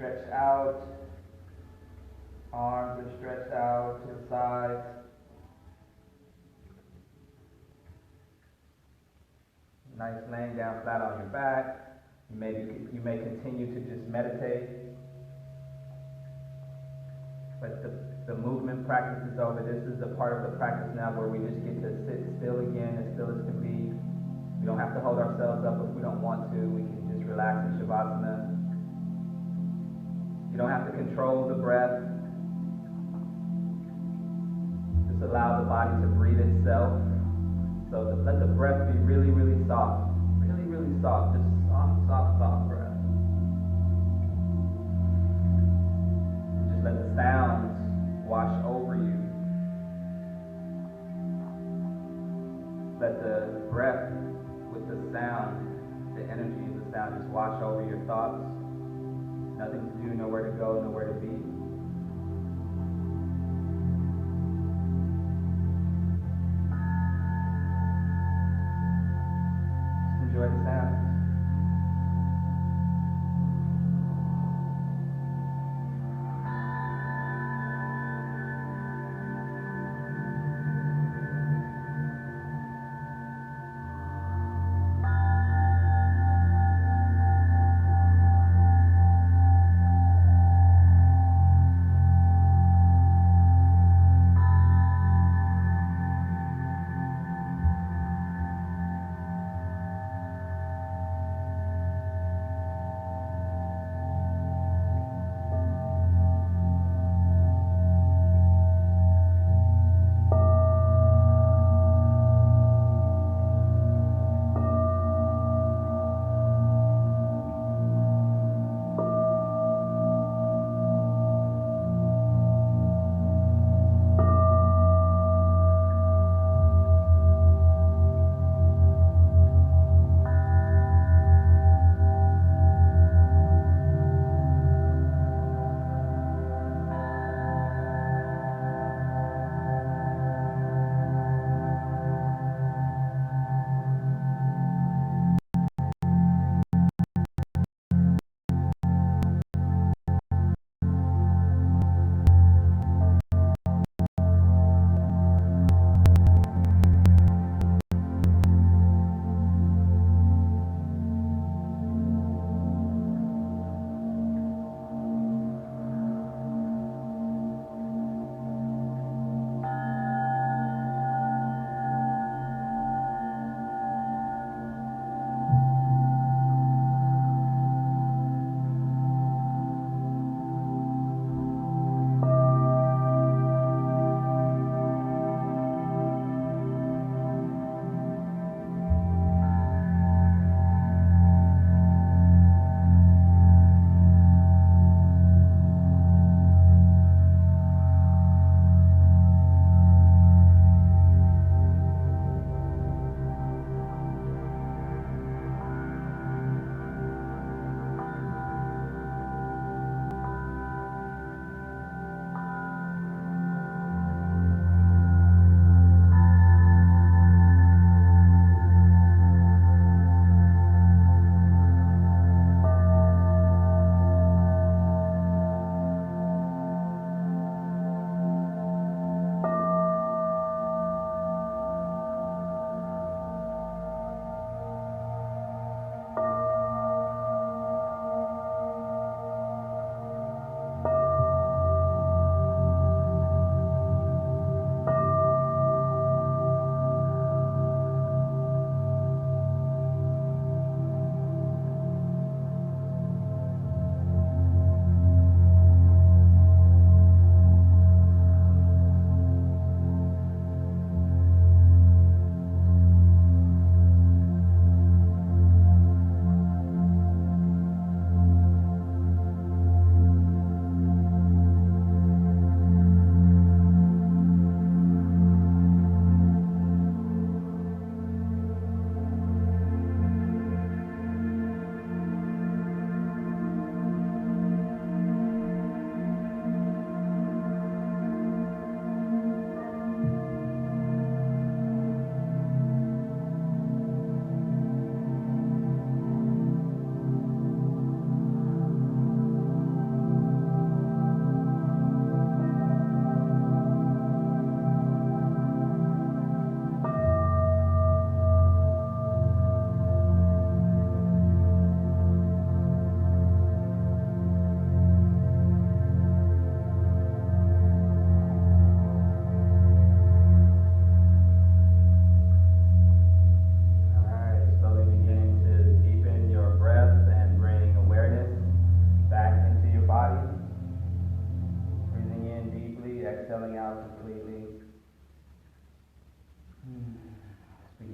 stretched out. Arms are stretched out to the sides. Nice laying down flat on your back. You may continue to just meditate. But the movement practice is over. This is the part of the practice now where we just get to sit still again, as still as can be. We don't have to hold ourselves up if we don't want to. We can just relax in Shavasana. You don't have to control the breath. Just allow the body to breathe itself. So let the breath be really, really soft. Really, really soft. Just soft, soft, soft breath. Just let the sounds wash over you. Let the breath with the sound, the energy of the sound, just wash over your thoughts. Nothing to do, nowhere to go, nowhere to be. Just enjoy the sound.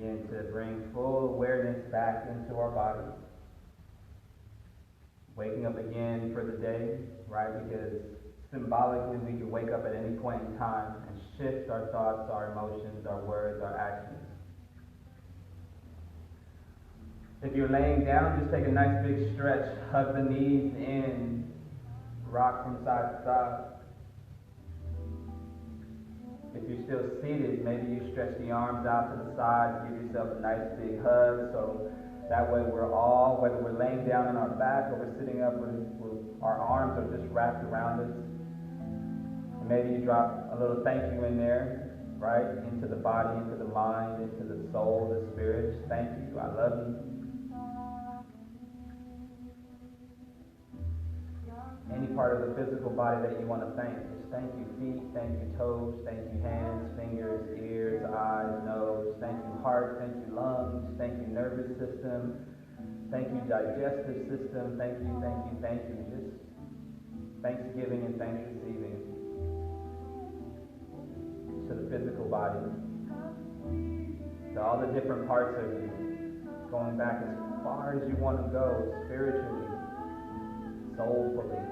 begin to bring full awareness back into our body. Waking up again for the day, right? Because symbolically we can wake up at any point in time and shift our thoughts, our emotions, our words, our actions. If you're laying down, just take a nice big stretch, hug the knees in, rock from side to side. If you're still seated, maybe you stretch the arms out to the side, give yourself a nice big hug, so that way we're all, whether we're laying down on our back or we're sitting up, our arms are just wrapped around us. And maybe you drop a little thank you in there, right? Into the body, into the mind, into the soul, the spirit. Just thank you, I love you. Any part of the physical body that you want to thank. Just thank you feet, thank you toes, thank you hands, fingers, ears, eyes, nose, thank you heart, thank you lungs, thank you nervous system, thank you digestive system, thank you, thank you, thank you. Just thanksgiving and thanks receiving to the physical body, to all the different parts of you, going back as far as you want to go spiritually, soulfully.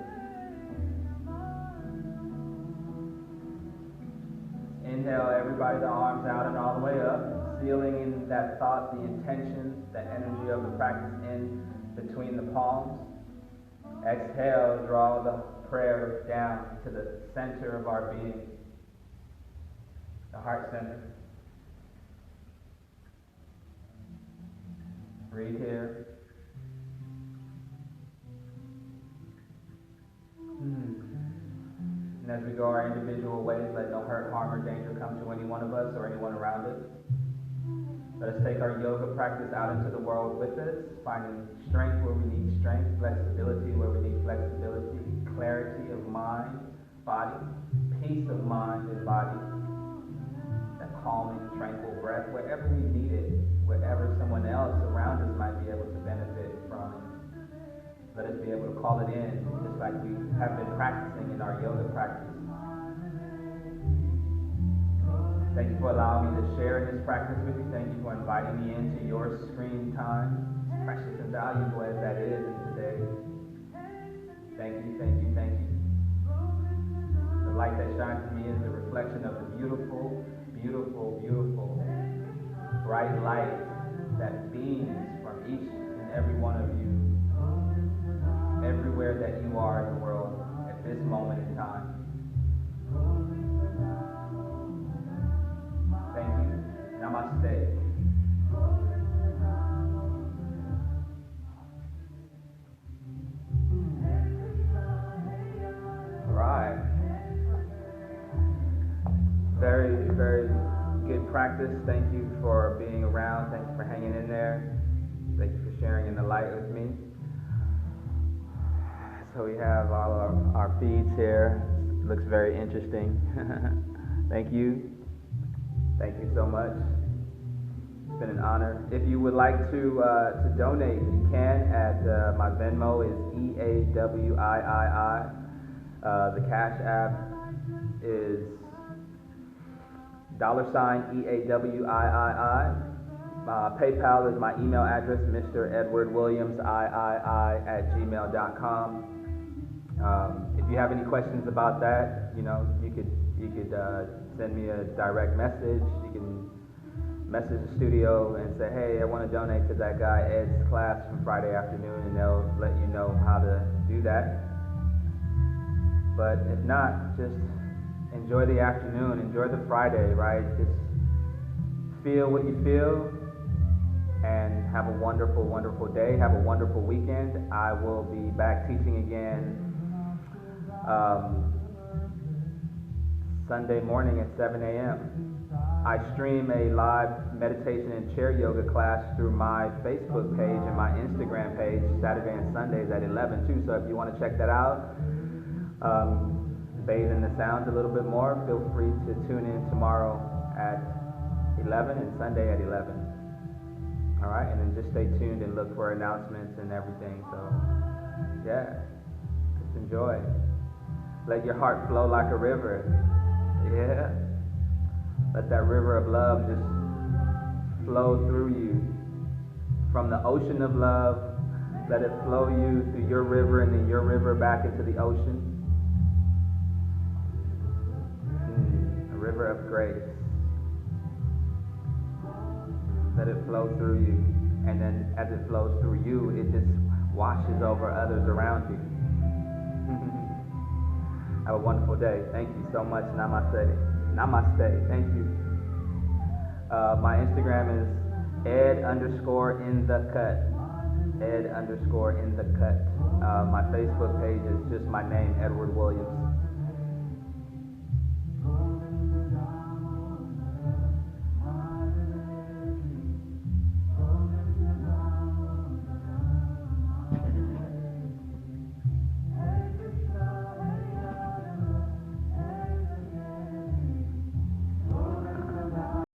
Inhale, everybody, the arms out and all the way up, sealing in that thought, the intention, the energy of the practice in between the palms. Exhale, draw the prayer down to the center of our being, the heart center. Breathe here. And as we go our individual ways, let no hurt, harm, or danger come to any one of us or anyone around us. Let us take our yoga practice out into the world with us, finding strength where we need strength, flexibility where we need flexibility, clarity of mind, body, peace of mind and body, that calming, tranquil breath, wherever we need it, wherever someone else around us might be able to benefit from it. Let us be able to call it in, just like we have been practicing in our yoga practice. Thank you for allowing me to share in this practice with you. Thank you for inviting me into your screen time, precious and valuable as that is in today. Thank you, thank you, thank you. The light that shines in me is the reflection of the beautiful, beautiful, beautiful, bright light that beams from each and every one of you, everywhere that you are in the world at this moment in time. Thank you. Namaste. All right. Very, very good practice. Thank you for being around. Thank you for hanging in there. Thank you for sharing in the light with me. So we have all our feeds here. It looks very interesting. Thank you. Thank you so much. It's been an honor. If you would like to donate, you can at my Venmo is EAWIII. The Cash App is $EAWIII. PayPal is my email address, Mr. Edward Williams III@gmail.com. If you have any questions about that, you could send me a direct message. You can message the studio and say, hey, I want to donate to that guy Ed's class from Friday afternoon, and they'll let you know how to do that. But if not, just enjoy the afternoon, enjoy the Friday, right? Just feel what you feel and have a wonderful, wonderful day. Have a wonderful weekend. I will be back teaching again Sunday morning at 7 a.m. I stream a live meditation and chair yoga class through my Facebook page and my Instagram page Saturday and Sundays at 11 too. So if you want to check that out, bathe in the sounds a little bit more, feel free to tune in tomorrow at 11 and Sunday at 11. All right, and then just stay tuned and look for announcements and everything. So yeah, just enjoy. Let your heart flow like a river. Yeah. Let that river of love just flow through you. From the ocean of love, let it flow you through your river and then your river back into the ocean. A river of grace. Let it flow through you. And then as it flows through you, it just washes over others around you. Have a wonderful day. Thank you so much. Namaste. Namaste. Thank you. My Instagram is ed_in_the_cut. ed_in_the_cut. My Facebook page is just my name, Edward Williams.